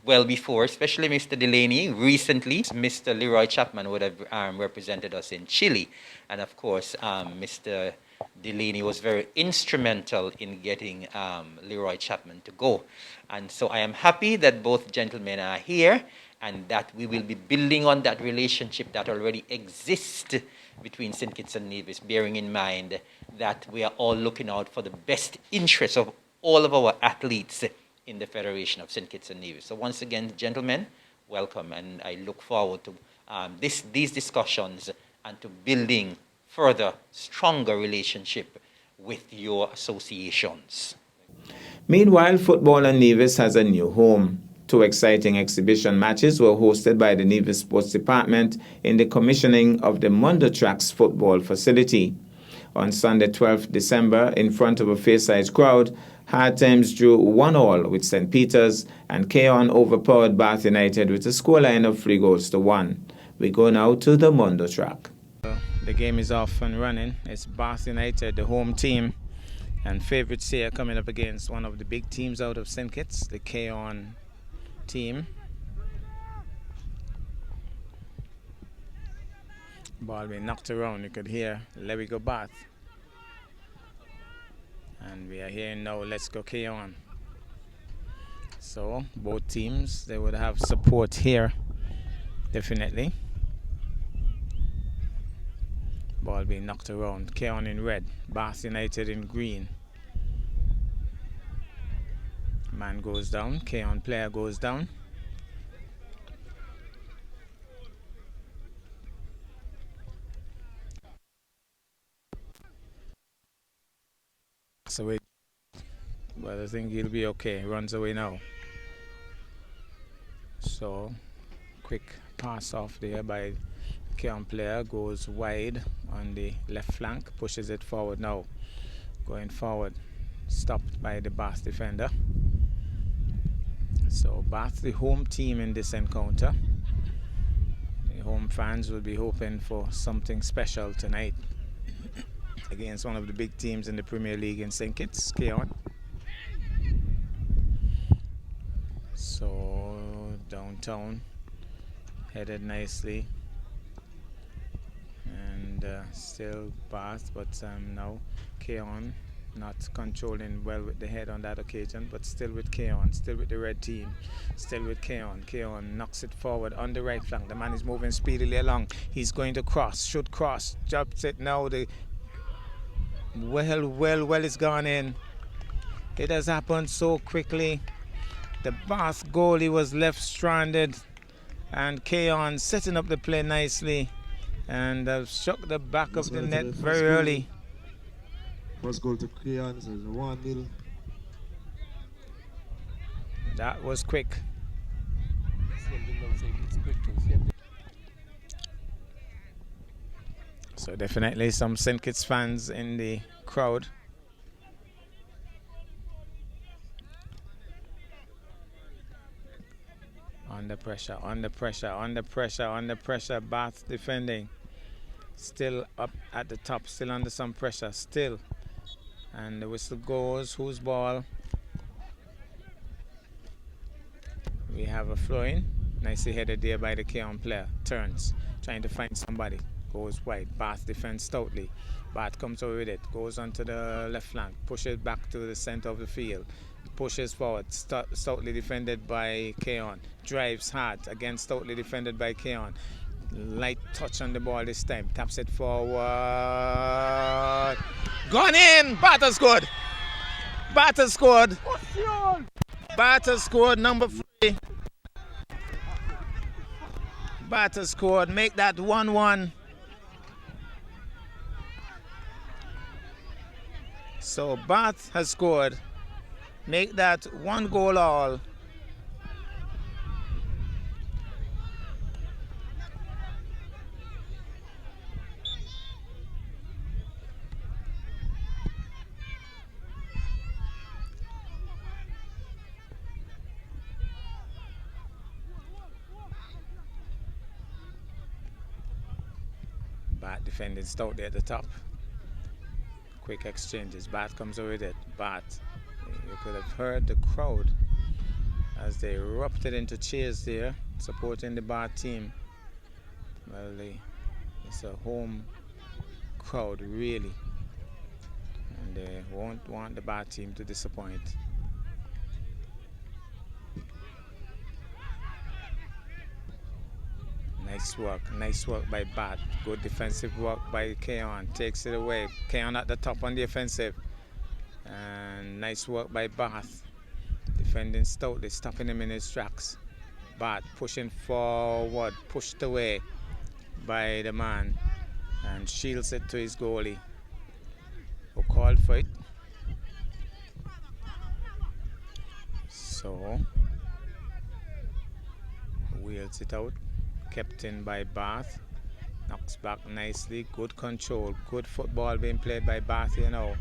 well before, especially Mr. Delaney. Recently, Mr. Leroy Chapman would have represented us in Chile. And of course, Mr. Delaney was very instrumental in getting Leroy Chapman to go. And so I am happy that both gentlemen are here and that we will be building on that relationship that already exists between St. Kitts and Nevis, bearing in mind that we are all looking out for the best interests of all of our athletes in the Federation of St. Kitts and Nevis. So once again, gentlemen, welcome, and I look forward to these discussions and to building further stronger relationship with your associations. Meanwhile, football in Nevis has a new home. 2 exciting exhibition matches were hosted by the Nevis Sports Department in the commissioning of the Mondo Tracks football facility. On Sunday, 12th December, in front of a fair-sized crowd, Hard Times drew 1-1 with St. Peter's, and Keon overpowered Bath United with a scoreline of 3-1. We go now to the Mondo Track. The game is off and running. It's Bath United, the home team, and favourites here coming up against one of the big teams out of St. Kitts, the Keon team. Ball being knocked around. You could hear Larry go Bath. And we are hearing now Let's Go Keon. So both teams, they would have support here, definitely. Ball being knocked around. Keon in red, Bath United in green. Man goes down, Keon player goes down. Away, but I think he'll be okay. Runs away now. So quick pass off there by Keon player, goes wide on the left flank, pushes it forward now. Going forward, stopped by the Bath defender. So Bath, the home team in this encounter. The home fans will be hoping for something special tonight against one of the big teams in the Premier League in St. Kitts, Keon. So downtown, headed nicely, and still Bath, but now Keon not controlling well with the head on that occasion, but still with Keon, still with the red team, still with Keon. Keon knocks it forward on the right flank. The man is moving speedily along. He's going to cross, should cross, drops it now. The well, it's gone in. It has happened so quickly. The Bath goalie was left stranded, and Keon setting up the play nicely, and struck the back of the net very early. First goal to Keon is 1-0. That was quick. So definitely some St. Kitts fans in the crowd. Under pressure, under pressure, under pressure, under pressure. Bath defending. Still up at the top, still under some pressure, still. And the whistle goes. Whose ball? We have a throw-in. Nicely headed there by the Keon player. Turns, trying to find somebody. Goes wide. Bath defends stoutly. Bath comes over with it. Goes onto the left flank. Pushes back to the center of the field. Pushes forward. Stoutly defended by Keon. Drives hard. Again, stoutly defended by Keon. Light touch on the ball this time. Taps it forward. Gone in! Bath has scored. Bath has scored. Bath has scored. Number 3. Bath has scored. Make that 1-1. So Bath has scored. Make that 1 goal all. Bath defending stoutly at the top. Quick exchanges. Bath comes over with it. Bath. You could have heard the crowd as they erupted into cheers there, supporting the Bath team. Well, it's a home crowd, really. And they won't want the Bath team to disappoint. Nice work by Bath. Good defensive work by Keon. Takes it away. Keon at the top on the offensive. And nice work by Bath. Defending stoutly, stopping him in his tracks. Bath pushing forward, pushed away by the man. And shields it to his goalie, who called for it. So, wheels it out. Kept in by Bath. Knocks back nicely. Good control. Good football being played by Bath, you know.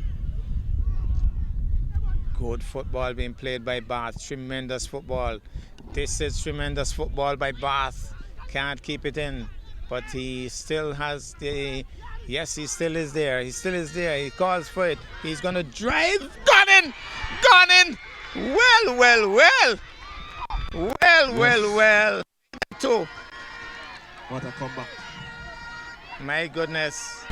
Good football being played by Bath. Tremendous football. This is tremendous football by Bath. Can't keep it in. But he still has the... Yes, he still is there. He still is there. He calls for it. He's going to drive. Gone in! Gone in! Well, well, well! Well, well, well. 2. What a comeback. My goodness.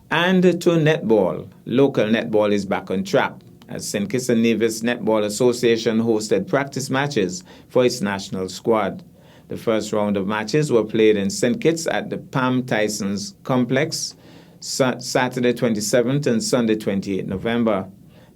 And to netball. Local netball is back on track as St. Kitts and Nevis Netball Association hosted practice matches for its national squad. The first round of matches were played in St. Kitts at the Pam Tysons Complex, Saturday 27th and Sunday 28th November.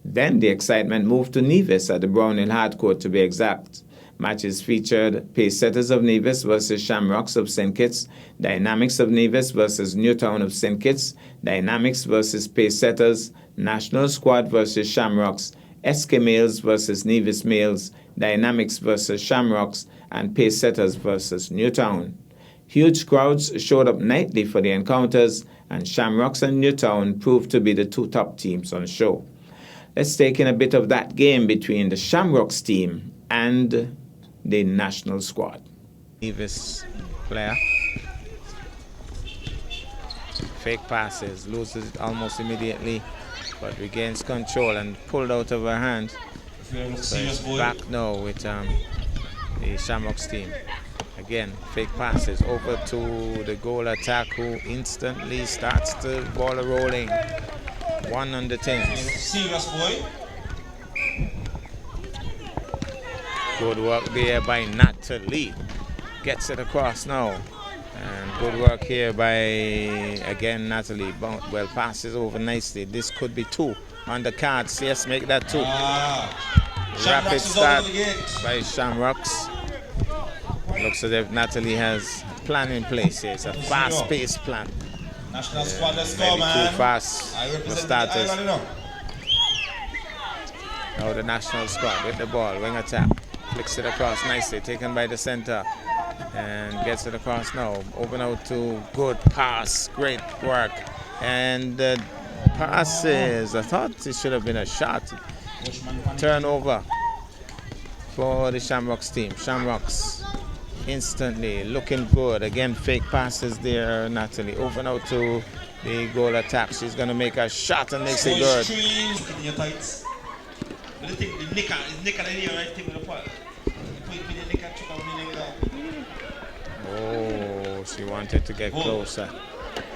Then the excitement moved to Nevis at the Brownhill Hardcourt to be exact. Matches featured Pace Setters of Nevis versus Shamrocks of St. Kitts, Dynamics of Nevis versus Newtown of St. Kitts, Dynamics versus Pace Setters, National Squad versus Shamrocks, SK Males versus Nevis Males, Dynamics versus Shamrocks, and Pace Setters versus Newtown. Huge crowds showed up nightly for the encounters, and Shamrocks and Newtown proved to be the 2 top teams on show. Let's take in a bit of that game between the Shamrocks team and the national squad. Nevis player. Fake passes, loses it almost immediately, but regains control and pulled out of her hand. So it's back now with the Shamrocks team. Again, fake passes over to the goal attack, who instantly starts the ball rolling. 1 on the 10. Serious boy. Good work there by Natalie. Gets it across now. And good work here by, again, Natalie. Well, passes over nicely. This could be 2 on the cards. Yes, make that 2. Rapid start by Shamrocks. Looks as if Natalie has a plan in place here. It's a fast-paced plan. National squad, let's go, maybe man. too fast for starters. Now the national squad with the ball, wing attack. Flicks it across nicely, taken by the center. And gets it across now. Open out to good pass. Great work. And the passes, I thought it should have been a shot. Turnover for the Shamrocks team. Shamrocks instantly looking good. Again, fake passes there, Natalie. Open out to the goal attack. She's going to make a shot and makes it good. Oh, she wanted to get closer.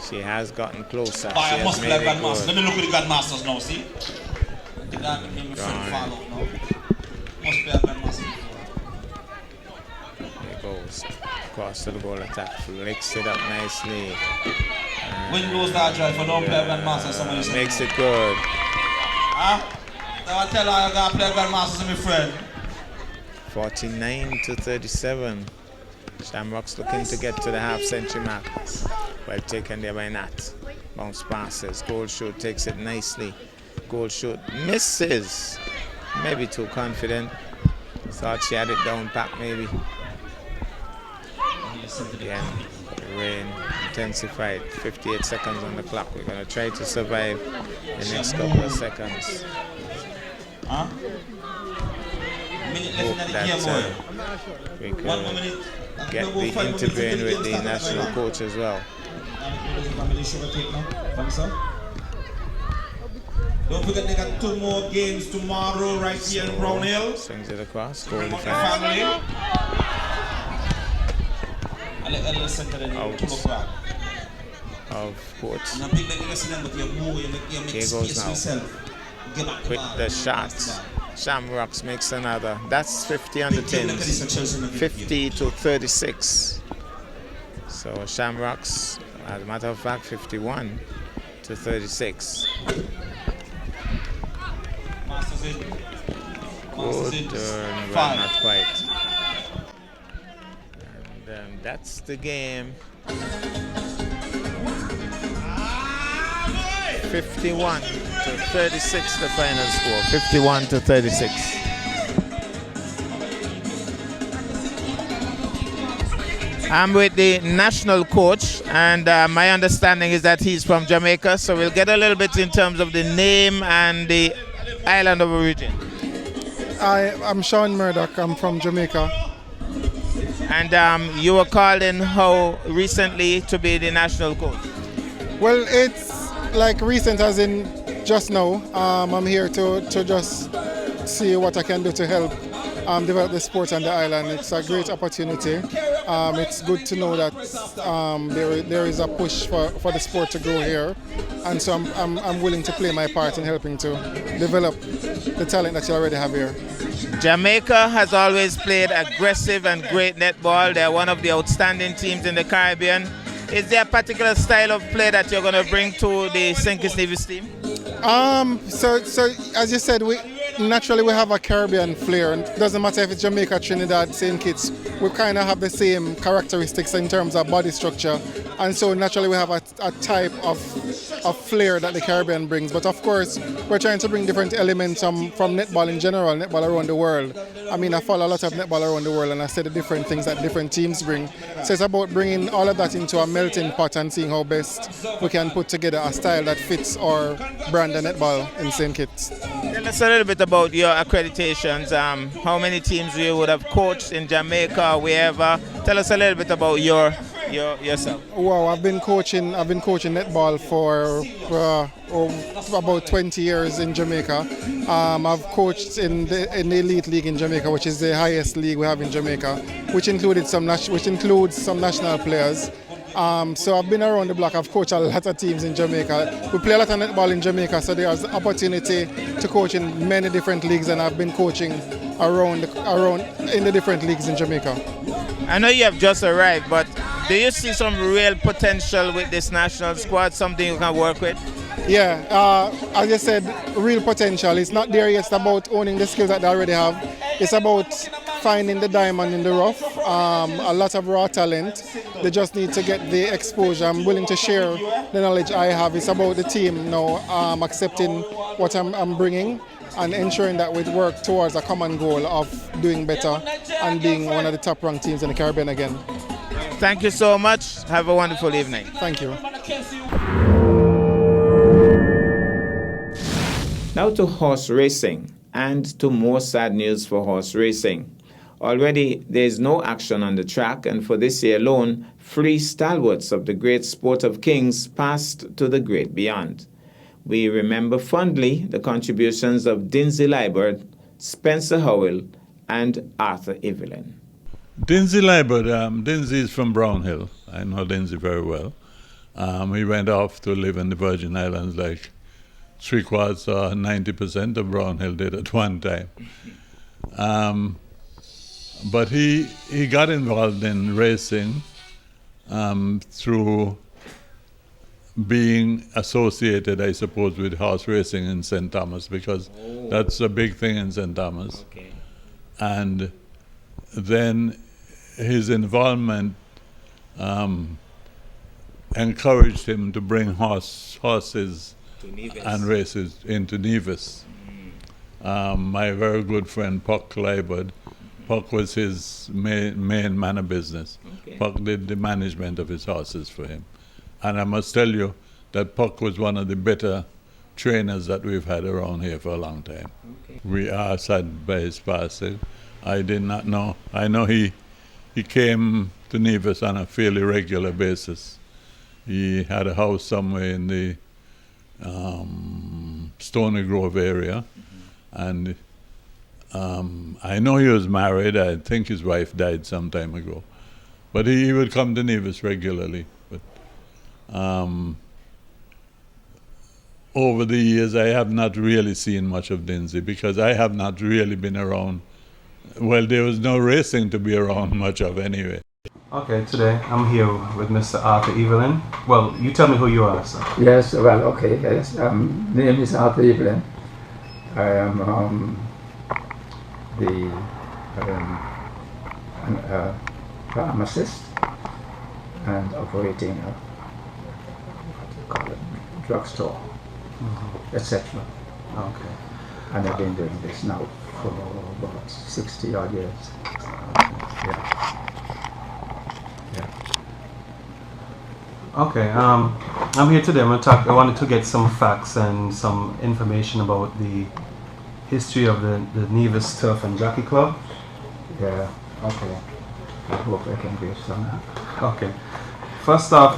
She has gotten closer. She has made it good. Let me look at the Grandmasters now, see? The guy became a friend follow now. Must play a Grandmaster. There goes. Across to the goal attack. Flicks it up nicely. Win lose that drive, but don't play a Grandmaster. Somebody said. Makes it good. Huh? Don't tell her I'm going to play a Grandmaster, my friend. 49-37. Shamrocks looking to get to the half-century mark. Well taken there by Nat. Bounce passes. Goldshoot takes it nicely. Goldshoot misses. Maybe too confident. Thought she had it down pat maybe. Again, rain intensified. 58 seconds on the clock. We're going to try to survive the next couple of seconds. Huh? Hope that we can get the interview in with the national coach as well. Don't forget they got 2 more games tomorrow right here in Brown Hill. Swings it across, goal defense. Family. Of course. Here goes now. With the shot. Shamrocks makes another. That's 50 on the tins. 50-36. So Shamrocks, as a matter of fact, 51-36. Good, well, not quite. And that's the game. 51-36 the final score. 51-36. I'm with the national coach, and my understanding is that he's from Jamaica, so we'll get a little bit in terms of the name and the island of origin. I'm Sean Murdoch. I'm from Jamaica. And you were called in how recently to be the national coach? Well, it's like recent as in just now. I'm here to just see what I can do to help develop the sport on the island. It's a great opportunity. It's good to know that there is a push for the sport to grow here, and so I'm willing to play my part in helping to develop the talent that you already have here. Jamaica has always played aggressive and great netball. They're one of the outstanding teams in the Caribbean. Is there a particular style of play that you're going to bring to the St. Kitts Nevis team? So as you said, we have a Caribbean flair, and it doesn't matter if it's Jamaica, Trinidad, St. Kitts. We kind of have the same characteristics in terms of body structure, and so naturally we have a type of flair that the Caribbean brings. But of course, we're trying to bring different elements from netball in general, netball around the world. I mean, I follow a lot of netball around the world, and I see the different things that different teams bring. So it's about bringing all of that into a melting pot and seeing how best we can put together a style that fits our brand of netball in St. Kitts. Tell us a little bit about your accreditations. How many teams you would have coached in Jamaica or wherever? Tell us a little bit about yourself. Wow, I've been coaching netball for about 20 years in Jamaica. I've coached in the elite league in Jamaica, which is the highest league we have in Jamaica, which includes some national players. So I've been around the block. I've coached a lot of teams in Jamaica. We play a lot of netball in Jamaica, so there's opportunity to coach in many different leagues, and I've been coaching around in the different leagues in Jamaica. I know you have just arrived, but do you see some real potential with this national squad, something you can work with? Yeah, as I said, real potential. It's not there yet. It's about owning the skills that they already have. It's about finding the diamond in the rough. A lot of raw talent. They just need to get the exposure. I'm willing to share the knowledge I have. It's about the team now accepting what I'm bringing and ensuring that we work towards a common goal of doing better and being one of the top ranked teams in the Caribbean again. Thank you so much. Have a wonderful evening. Thank you. Now to horse racing, and to more sad news for horse racing. Already there is no action on the track, and for this year alone, 3 stalwarts of the great sport of kings passed to the great beyond. We remember fondly the contributions of Dinsey Liburd, Spencer Howell, and Arthur Evelyn. Dinsey Liburd, Dinsey is from Brown Hill. I know Dinsey very well. He went off to live in the Virgin Islands like 3/4 or 90% of Brown Hill did at one time. But he got involved in racing through being associated, I suppose, with horse racing in St. Thomas, because that's a big thing in St. Thomas. Okay. And then his involvement encouraged him to bring horses and races into Nevis. My very good friend Puck Liburd, Puck was his main man of business. Okay. Puck did the management of his horses for him. And I must tell you that Puck was one of the better trainers that we've had around here for a long time. Okay. We are sad by his passing. I did not know. I know he came to Nevis on a fairly regular basis. He had a house somewhere in the Stony Grove area, and I know he was married. I think his wife died some time ago, but he would come to Nevis regularly. But over the years, I have not really seen much of Dinsey because I have not really been around. Well, there was no racing to be around much of anyway. Okay, today I'm here with Mr. Arthur Evelyn. Well, you tell me who you are, sir. Yes, well, okay, yes. Name is Arthur Evelyn. I am the pharmacist and operating a drugstore, etc. Okay. And I've been doing this now for about 60 odd years. Yeah. Okay, I'm here today. I wanted to get some facts and some information about the history of the Nevis Turf and Jockey Club. Yeah. Okay. I hope I can give some. Okay. First off,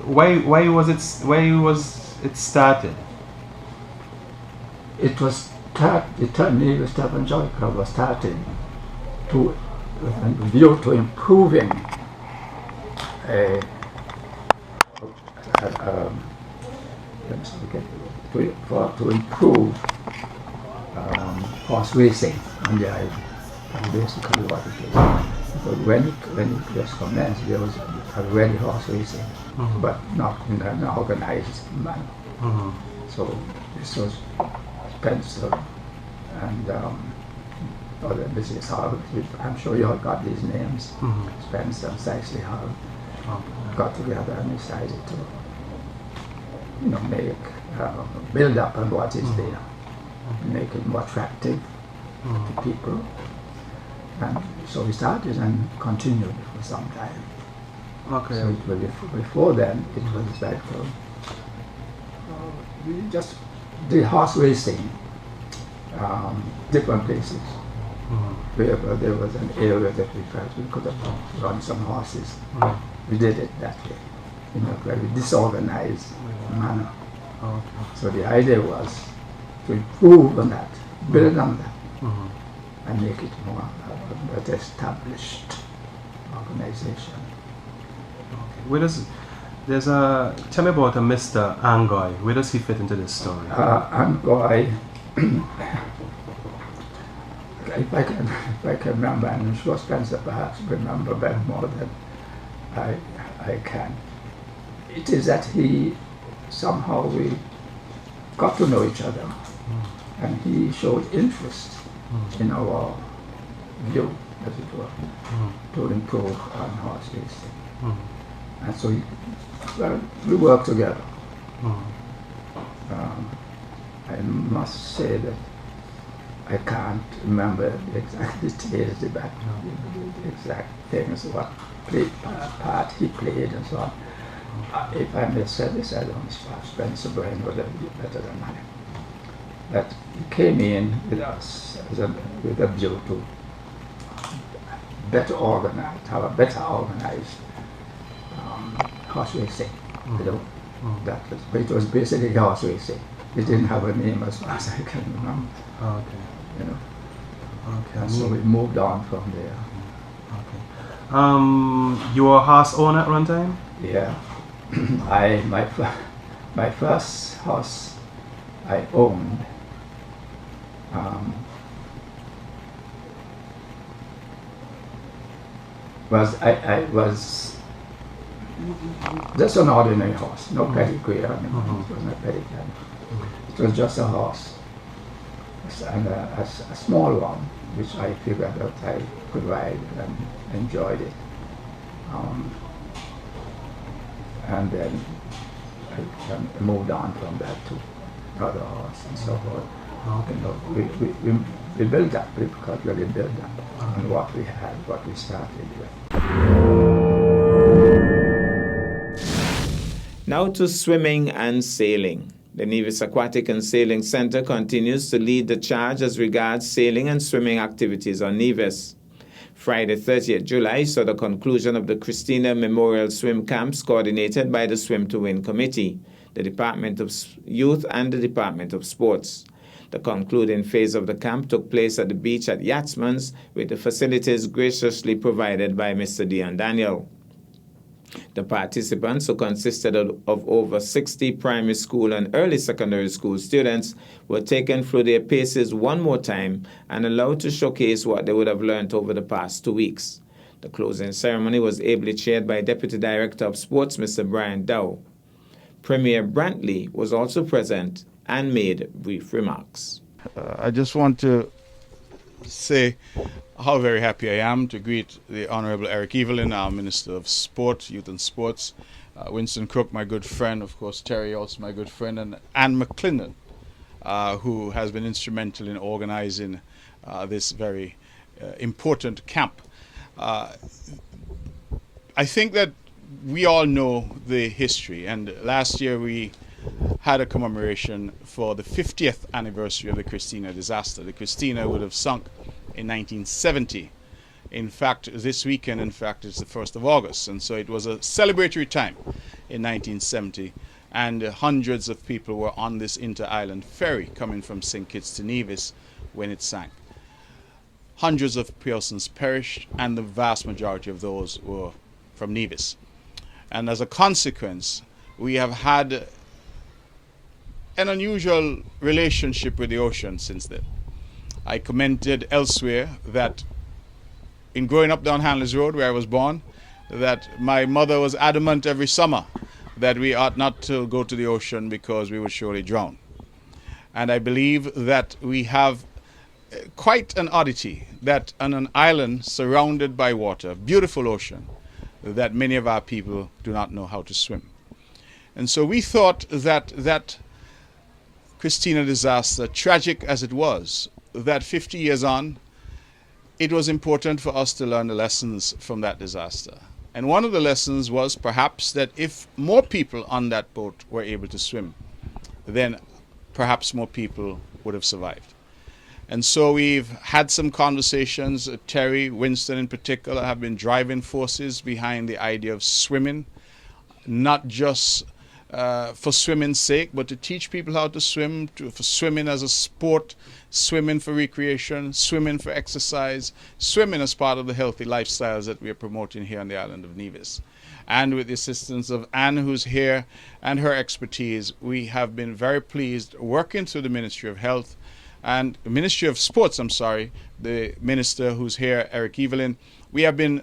why was it started? It was the Nevis Turf and Jockey Club was started with a view to improving to improve horse racing on the island. That's basically what it is. But when it was commenced, there was already horse racing, but not in an organized manner. So this was Spencer and other business houses. I'm sure you all got these names. Spencer and Sicely Hall got together and decided to, make build up on what is there, make it more attractive to people. And so we started and continued for some time. Okay. So it was before then, it was like we just did horse racing, different places. Wherever there was an area that we felt we could have run some horses, we did it that way, in a very disorganized manner. Okay. So the idea was to improve on that, build on that, and make it more better established organization. Okay. Tell me about Mr. Angoy. Where does he fit into this story? Angoy, if I can remember, and I'm sure Spencer perhaps remember better more than I can. It is that somehow we got to know each other, and he showed interest in our view, as it were, to improve on horse racing. And so we worked together. I must say that I can't remember the exact details, the exact things, what part he played and so on. If I may say this, I don't know, Spencer Brain would have been better than mine. That he came in with us with a view to better organized, have a better organized horse racing. You know, that was, but it was basically horse racing. It didn't have a name as far as I can remember. Oh, okay. You know. Okay. And so we moved on from there. Okay. You were a horse owner at one time? Yeah. My first horse I owned was just an ordinary horse, no pedigree or anything. It was not pedigree. It was just a horse, and a small one, which I figured that I could ride and enjoyed it. And then I moved on from that to other horse and so forth. Okay. You know, we built up, we could really build up on what we had, what we started with. Now to swimming and sailing. The Nevis Aquatic and Sailing Center continues to lead the charge as regards sailing and swimming activities on Nevis. Friday, 30th July, saw the conclusion of the Christina Memorial Swim Camps coordinated by the Swim to Win Committee, the Department of Youth and the Department of Sports. The concluding phase of the camp took place at the beach at Yatsman's with the facilities graciously provided by Mr. Dion Daniel. The participants, who consisted of over 60 primary school and early secondary school students, were taken through their paces one more time and allowed to showcase what they would have learned over the past 2 weeks. The closing ceremony was ably chaired by Deputy Director of Sports, Mr. Brian Dow. Premier Brantley was also present and made brief remarks. I just want to say how very happy I am to greet the Honorable Eric Evelyn, our Minister of Sport, Youth and Sports, Winston Cook, my good friend, of course Terry, also my good friend, and Anne McClendon, who has been instrumental in organizing this very important camp. I think that we all know the history, and last year we had a commemoration for the 50th anniversary of the Christina disaster. The Christina would have sunk in 1970. In fact, this weekend, is the 1st of August, and so it was a celebratory time in 1970, and hundreds of people were on this inter-island ferry coming from St. Kitts to Nevis when it sank. Hundreds of persons perished, and the vast majority of those were from Nevis. And as a consequence, we have had an unusual relationship with the ocean since then. I commented elsewhere that in growing up down Hanley's Road, where I was born, that my mother was adamant every summer that we ought not to go to the ocean because we would surely drown. And I believe that we have quite an oddity that on an island surrounded by water, beautiful ocean, that many of our people do not know how to swim. And so we thought that that Christina disaster, tragic as it was, that 50 years on, it was important for us to learn the lessons from that disaster. And one of the lessons was perhaps that if more people on that boat were able to swim, then perhaps more people would have survived. And so we've had some conversations. Terry, Winston in particular, have been driving forces behind the idea of swimming, not just for swimming's sake, but to teach people how to swim, for swimming as a sport, swimming for recreation, swimming for exercise, swimming as part of the healthy lifestyles that we are promoting here on the island of Nevis. And with the assistance of Anne, who's here, and her expertise, we have been very pleased working through the Ministry of Health and the Ministry of Sports, the minister who's here, Eric Evelyn. We have been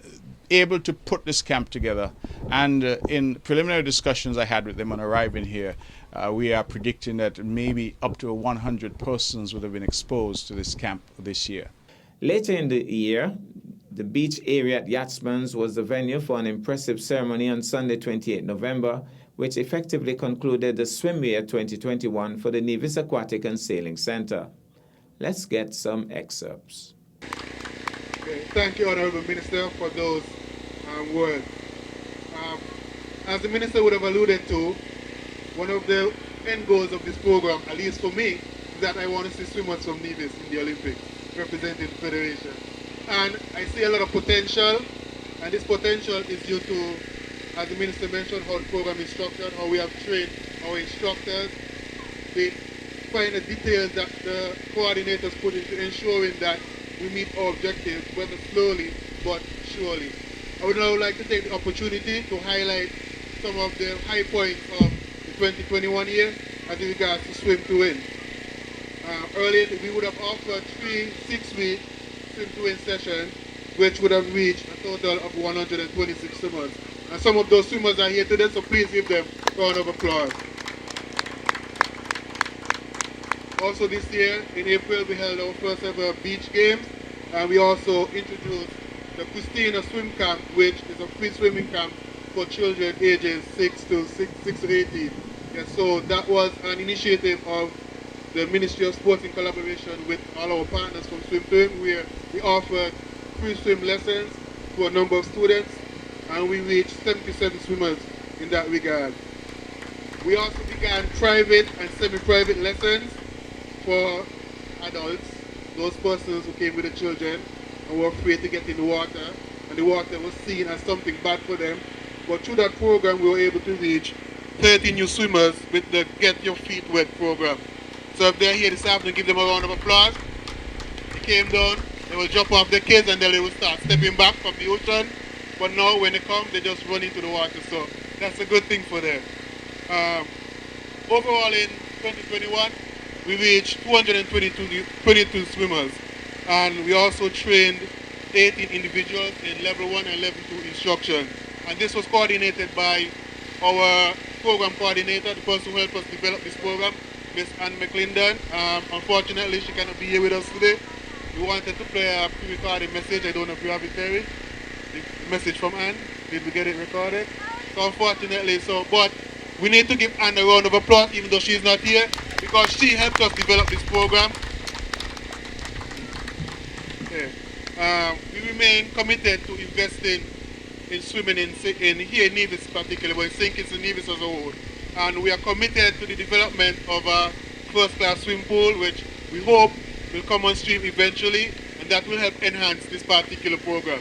able to put this camp together, and in preliminary discussions I had with them on arriving here, we are predicting that maybe up to 100 persons would have been exposed to this camp this year. Later in the year, the beach area at Yatsman's was the venue for an impressive ceremony on Sunday, 28 November, which effectively concluded the swim year 2021 for the Nevis Aquatic and Sailing Center. Let's get some excerpts. Okay, thank you, Honorable Minister, for those words. As the Minister would have alluded to, one of the end goals of this program, at least for me, is that I want to see swimmers from Nevis in the Olympics, representing the Federation. And I see a lot of potential, and this potential is due to, as the Minister mentioned, how the program is structured, how we have trained our instructors, the finer details that the coordinators put into ensuring that we meet our objectives, whether slowly but surely. I would now like to take the opportunity to highlight some of the high points of the 2021 year as regards to Swim to Win. Earlier, we would have offered 3 6-week Swim to Win sessions, which would have reached a total of 126 swimmers. And some of those swimmers are here today, so please give them a round of applause. Also this year, in April, we held our first ever beach games, and we also introduced the Christina Swim Camp, which is a free swimming camp for children ages 6 to 18. Yes, so that was an initiative of the Ministry of Sports in collaboration with all our partners from Swim to Win, where we offered free swim lessons to a number of students, and we reached 77 swimmers in that regard. We also began private and semi-private lessons for adults, those persons who came with the children and were afraid to get in the water, and the water was seen as something bad for them. But through that program, we were able to reach 30 new swimmers with the Get Your Feet Wet program. So if they're here this afternoon, give them a round of applause. They came down, they will jump off the kids, and then they will start stepping back from the ocean. But now when they come, they just run into the water. So that's a good thing for them. Overall in 2021, we reached 222 swimmers, and we also trained 18 individuals in level 1 and level 2 instruction. And this was coordinated by our program coordinator, the person who helped us develop this program, Miss Anne McClendon. Unfortunately, she cannot be here with us today. We wanted to play a pre-recorded message. I don't know if you have it, Terry. The message from Anne. Did we get it recorded? So unfortunately, but we need to give Anne a round of applause, even though she's not here, because she helped us develop this program. Okay. We remain committed to investing in swimming in here in Nevis particularly, but in St. Kitts and Nevis as a whole. And we are committed to the development of a first-class swim pool, which we hope will come on stream eventually, and that will help enhance this particular program.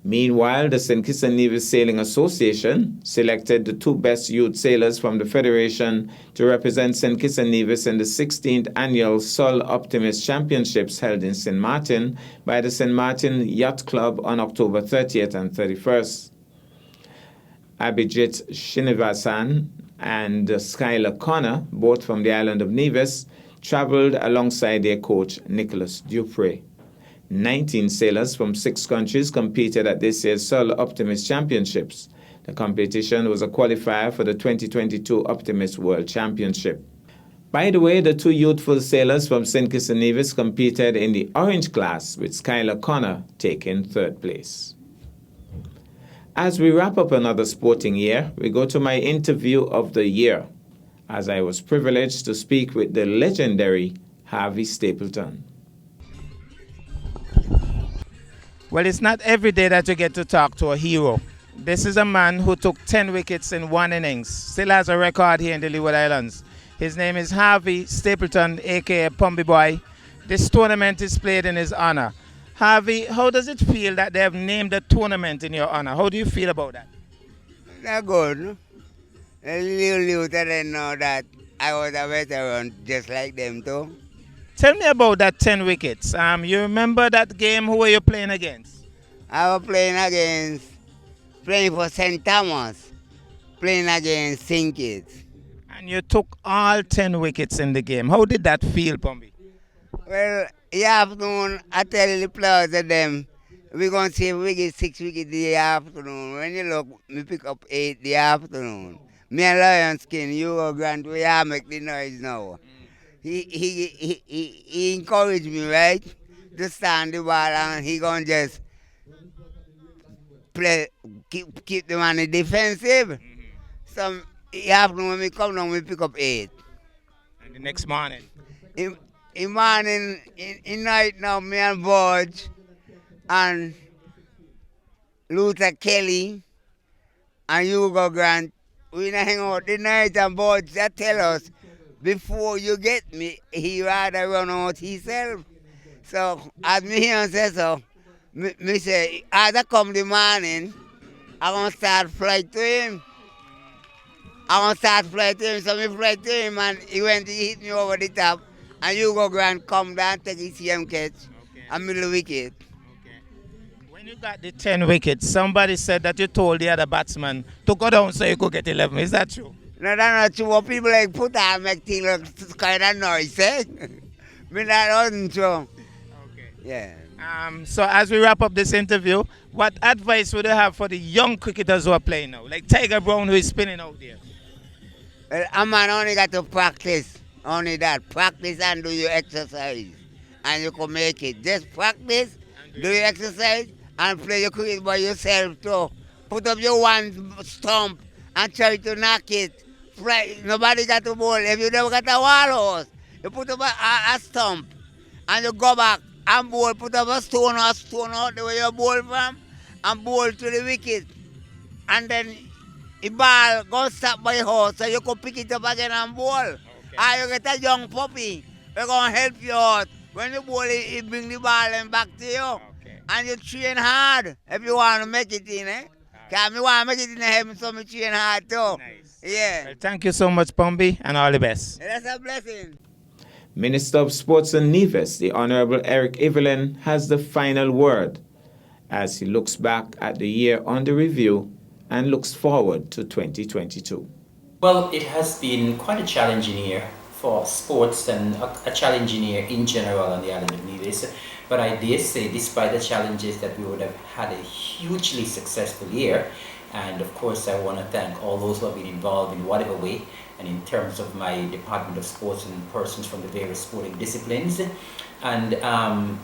Meanwhile, the St. Kitts and Nevis Sailing Association selected the 2 best youth sailors from the Federation to represent St. Kitts and Nevis in the 16th annual Sol Optimist Championships held in St. Martin by the St. Martin Yacht Club on October 30th and 31st. Abhijit Srinivasan and Skylar Connor, both from the island of Nevis, traveled alongside their coach Nicholas Dupre. 19 sailors from 6 countries competed at this year's Sol Optimist Championships. The competition was a qualifier for the 2022 Optimist World Championship. By the way, the 2 youthful sailors from St. Kitts and Nevis competed in the orange class, with Skylar Connor taking 3rd place. As we wrap up another sporting year, we go to my interview of the year, as I was privileged to speak with the legendary Harvey Stapleton. Well, it's not every day that you get to talk to a hero. This is a man who took 10 wickets in 1 innings, still has a record here in the Leeward Islands. His name is Harvey Stapleton, aka Pumby Boy. This tournament is played in his honor. Harvey, how does it feel that they have named a tournament in your honor? How do you feel about that? That's good. A little didn't know that I was a veteran just like them too. Tell me about that 10 wickets. You remember that game? Who were you playing against? I was playing for St. Thomas, playing against St. Kitts. And you took all 10 wickets in the game. How did that feel, Pumby? Well, in the afternoon, I tell the players of them, we're going to save wickets, 6 wickets in the afternoon. When you look, we pick up 8 in the afternoon. Me and Lion Skin, you go Grant, we are make the noise now. He encouraged me, right, to stand the ball, and he gonna just play, keep them on the defensive. So afternoon when we come down, we pick up 8. And the next morning? In morning, in night now, me and Budge and Luther Kelly and Hugo Grant, we hang out the night and Budge that tell us, before you get me, he rather run out himself. So, as me hear him say so, me say, as I come the morning, I'm going to start flight to him. I'm going to start flight to him, so me flight to him, and he went to hit me over the top, and Hugo Grant come down, take his CM catch, and middle wicket. When you got the 10 wickets, somebody said that you told the other batsman to go down so you could get 11. Is that true? No, that's not true. What people like put on make things look kind of noisy. Me that wasn't true. Okay. Yeah. So as we wrap up this interview, what advice would you have for the young cricketers who are playing now? Like Tiger Brown, who is spinning out there. Well, a man only got to practice. Only that. Practice and do your exercise. And you can make it. Just practice, do your exercise, and play your cricket by yourself too. Put up your one stump and try to knock it. Nobody got to bowl. If you never got a wall horse, you put up a stump and you go back and bowl. Put up a stone out the way you bowl from and bowl to the wicket. And then the ball goes stop by horse so you can pick it up again and bowl. Okay. And you get a young puppy. They're going to help you out. When you bowl, it bring the ball and back to you. Okay. And you train hard if you want to make it in, eh? Because I want to make it in the heaven, so I train hard too. Nice. Yeah. Well, thank you so much, Pombi, and all the best. That's a blessing. Minister of Sports and Nevis, the Honorable Eric Evelyn, has the final word as he looks back at the year under review and looks forward to 2022. Well, it has been quite a challenging year for sports and a challenging year in general on the island of Nevis. But I dare say, despite the challenges, that we would have had a hugely successful year. And of course, I want to thank all those who have been involved in whatever way, and in terms of my Department of Sports and persons from the various sporting disciplines. And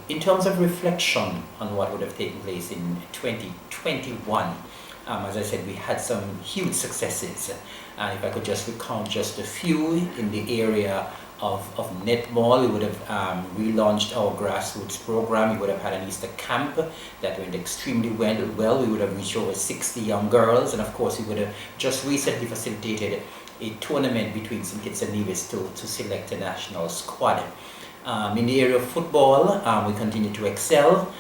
in terms of reflection on what would have taken place in 2021, as I said, we had some huge successes. And if I could just recount just a few, in the area of netball, we would have relaunched our grassroots program. We would have had an Easter camp that went extremely well. We would have reached over 60 young girls, and of course we would have just recently facilitated a tournament between St. Kitts and Nevis to select a national squad. In the area of football, we continue to excel.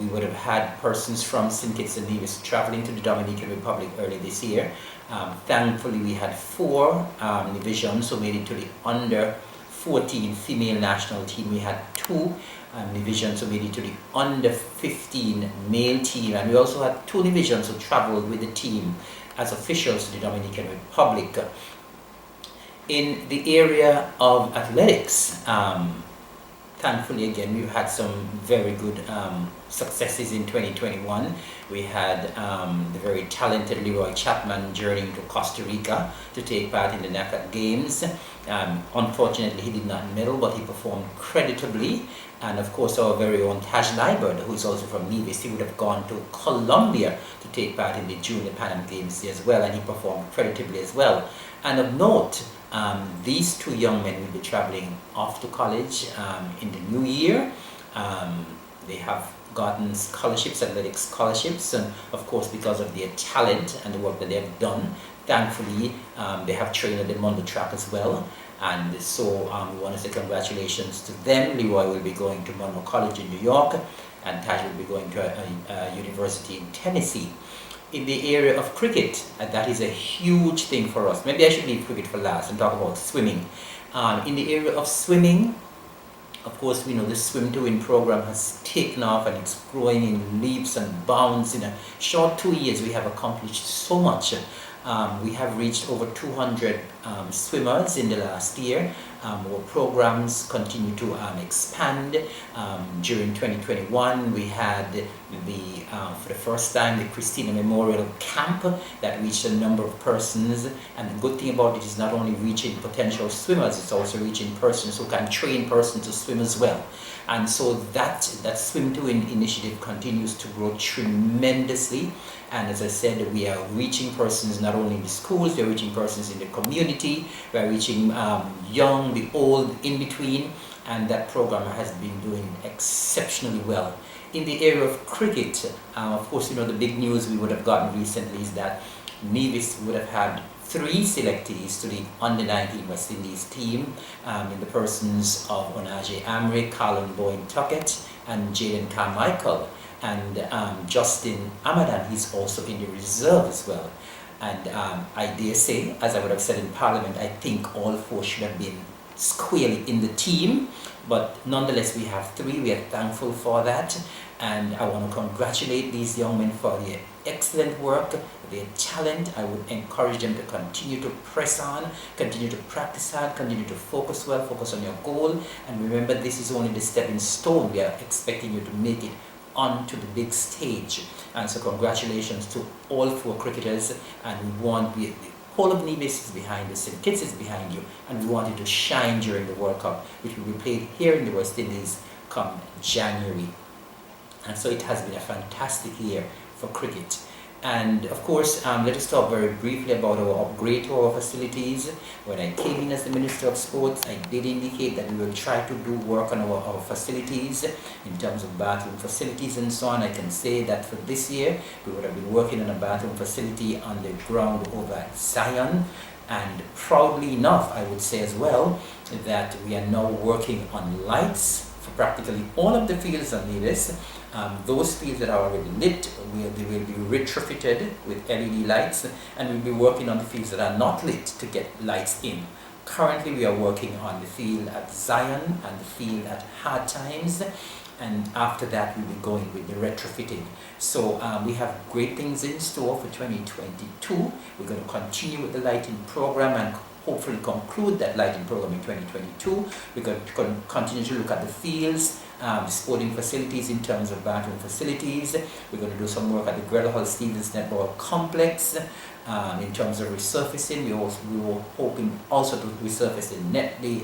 We would have had persons from St. Kitts and Nevis traveling to the Dominican Republic early this year. Thankfully, we had 4 divisions who made it to the under 14 female national team. We had 2 divisions who made it to the under 15 male team. And we also had 2 divisions who traveled with the team as officials to the Dominican Republic. In the area of athletics, thankfully again we've had some very good successes in 2021. We had the very talented Leroy Chapman journeying to Costa Rica to take part in the NACAT Games. Unfortunately he did not medal, but he performed creditably. And of course our very own Taj Liebert, who is also from Nevis, he would have gone to Colombia to take part in the Junior Pan Am Games as well, and he performed creditably as well. And of note, these 2 young men will be traveling off to college in the new year. They have gotten scholarships, athletic scholarships, and of course because of their talent and the work that they have done, thankfully they have trained at the Mondo track as well. And so we want to say congratulations to them. Leroy will be going to Monroe College in New York, and Taj will be going to a university in Tennessee. In the area of cricket, that is a huge thing for us. Maybe I should leave cricket for last and talk about swimming. In the area of swimming, of course, we know the Swim to Win program has taken off and it's growing in leaps and bounds. In a short 2 years, we have accomplished so much. We have reached over 200 swimmers in the last year, Our programs continue to expand. During 2021, we had for the first time, the Christina Memorial Camp that reached a number of persons. And the good thing about it is not only reaching potential swimmers, it's also reaching persons who can train persons to swim as well. And so that Swim to Win initiative continues to grow tremendously. And as I said, we are reaching persons not only in the schools, we are reaching persons in the community, we are reaching young, the old, in between. And that program has been doing exceptionally well. In the area of cricket, of course, the big news we would have gotten recently is that Nevis would have had 3 selectees to the under-19 West Indies team in the persons of Onaje Amri, Colin Boyne Tuckett, and Jaden Carmichael. And Justin Amadan, he's also in the reserve as well. And I dare say, as I would have said in Parliament, I think all 4 should have been squarely in the team. But nonetheless, we have 3. We are thankful for that. And I want to congratulate these young men for their excellent work, their talent. I would encourage them to continue to press on, continue to practice hard, continue to focus well, focus on your goal. And remember, this is only the stepping stone. We are expecting you to make it onto the big stage. And so congratulations to all 4 cricketers. And we want the whole of Nevis is behind you, St. Kitts is behind you. And we want you to shine during the World Cup, which will be played here in the West Indies come January. And so it has been a fantastic year for cricket. And of course, let us talk very briefly about our upgrade to our facilities. When I came in as the Minister of Sports, I did indicate that we will try to do work on our facilities in terms of bathroom facilities and so on. I can say that for this year, we would have been working on a bathroom facility on the ground over at Zion. And proudly enough, I would say as well, that we are now working on lights for practically all of the fields on Nevis. Those fields that are already lit, they will be retrofitted with LED lights, and we'll be working on the fields that are not lit to get lights in. Currently, we are working on the field at Zion and the field at Hard Times, and after that, we'll be going with the retrofitting. So we have great things in store for 2022. We're going to continue with the lighting program and hopefully conclude that lighting program in 2022. We're going to continue to look at the fields, the sporting facilities in terms of bathroom facilities. We're going to do some work at the Greta Hall Stevens Netball Complex in terms of resurfacing. We were hoping also to resurface the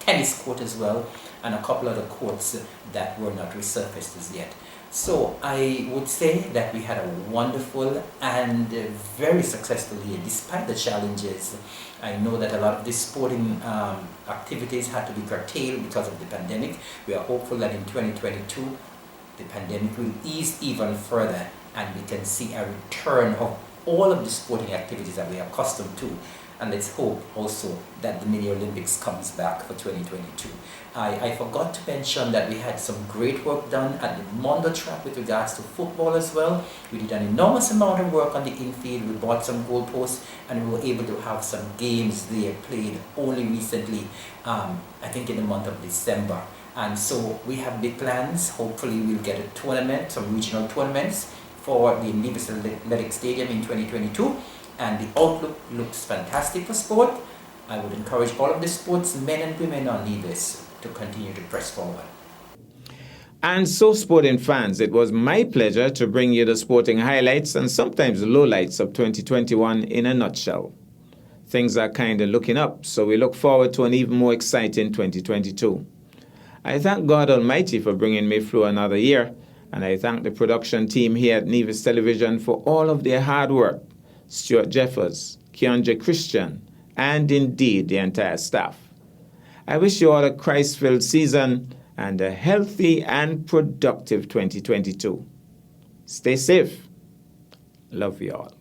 tennis court as well, and a couple other courts that were not resurfaced as yet. So I would say that we had a wonderful and very successful year despite the challenges. I know that a lot of these sporting activities had to be curtailed because of the pandemic. We are hopeful that in 2022 the pandemic will ease even further and we can see a return of all of the sporting activities that we are accustomed to. And let's hope also that the Mini Olympics comes back for 2022. I forgot to mention that we had some great work done at the Mondo track with regards to football as well. We did an enormous amount of work on the infield. We bought some goalposts and we were able to have some games there played only recently, I think in the month of December. And so we have big plans. Hopefully we'll get a tournament, some regional tournaments for the Nevis Athletic Stadium in 2022. And the outlook looks fantastic for sport. I would encourage all of the sportsmen and women on Nevis to continue to press forward. And so, sporting fans, it was my pleasure to bring you the sporting highlights and sometimes lowlights of 2021 in a nutshell. Things are kind of looking up, so we look forward to an even more exciting 2022. I thank God Almighty for bringing me through another year, and I thank the production team here at Nevis Television for all of their hard work. Stuart Jeffers, Keandre Christian, and indeed the entire staff. I wish you all a Christ-filled season and a healthy and productive 2022. Stay safe. Love you all.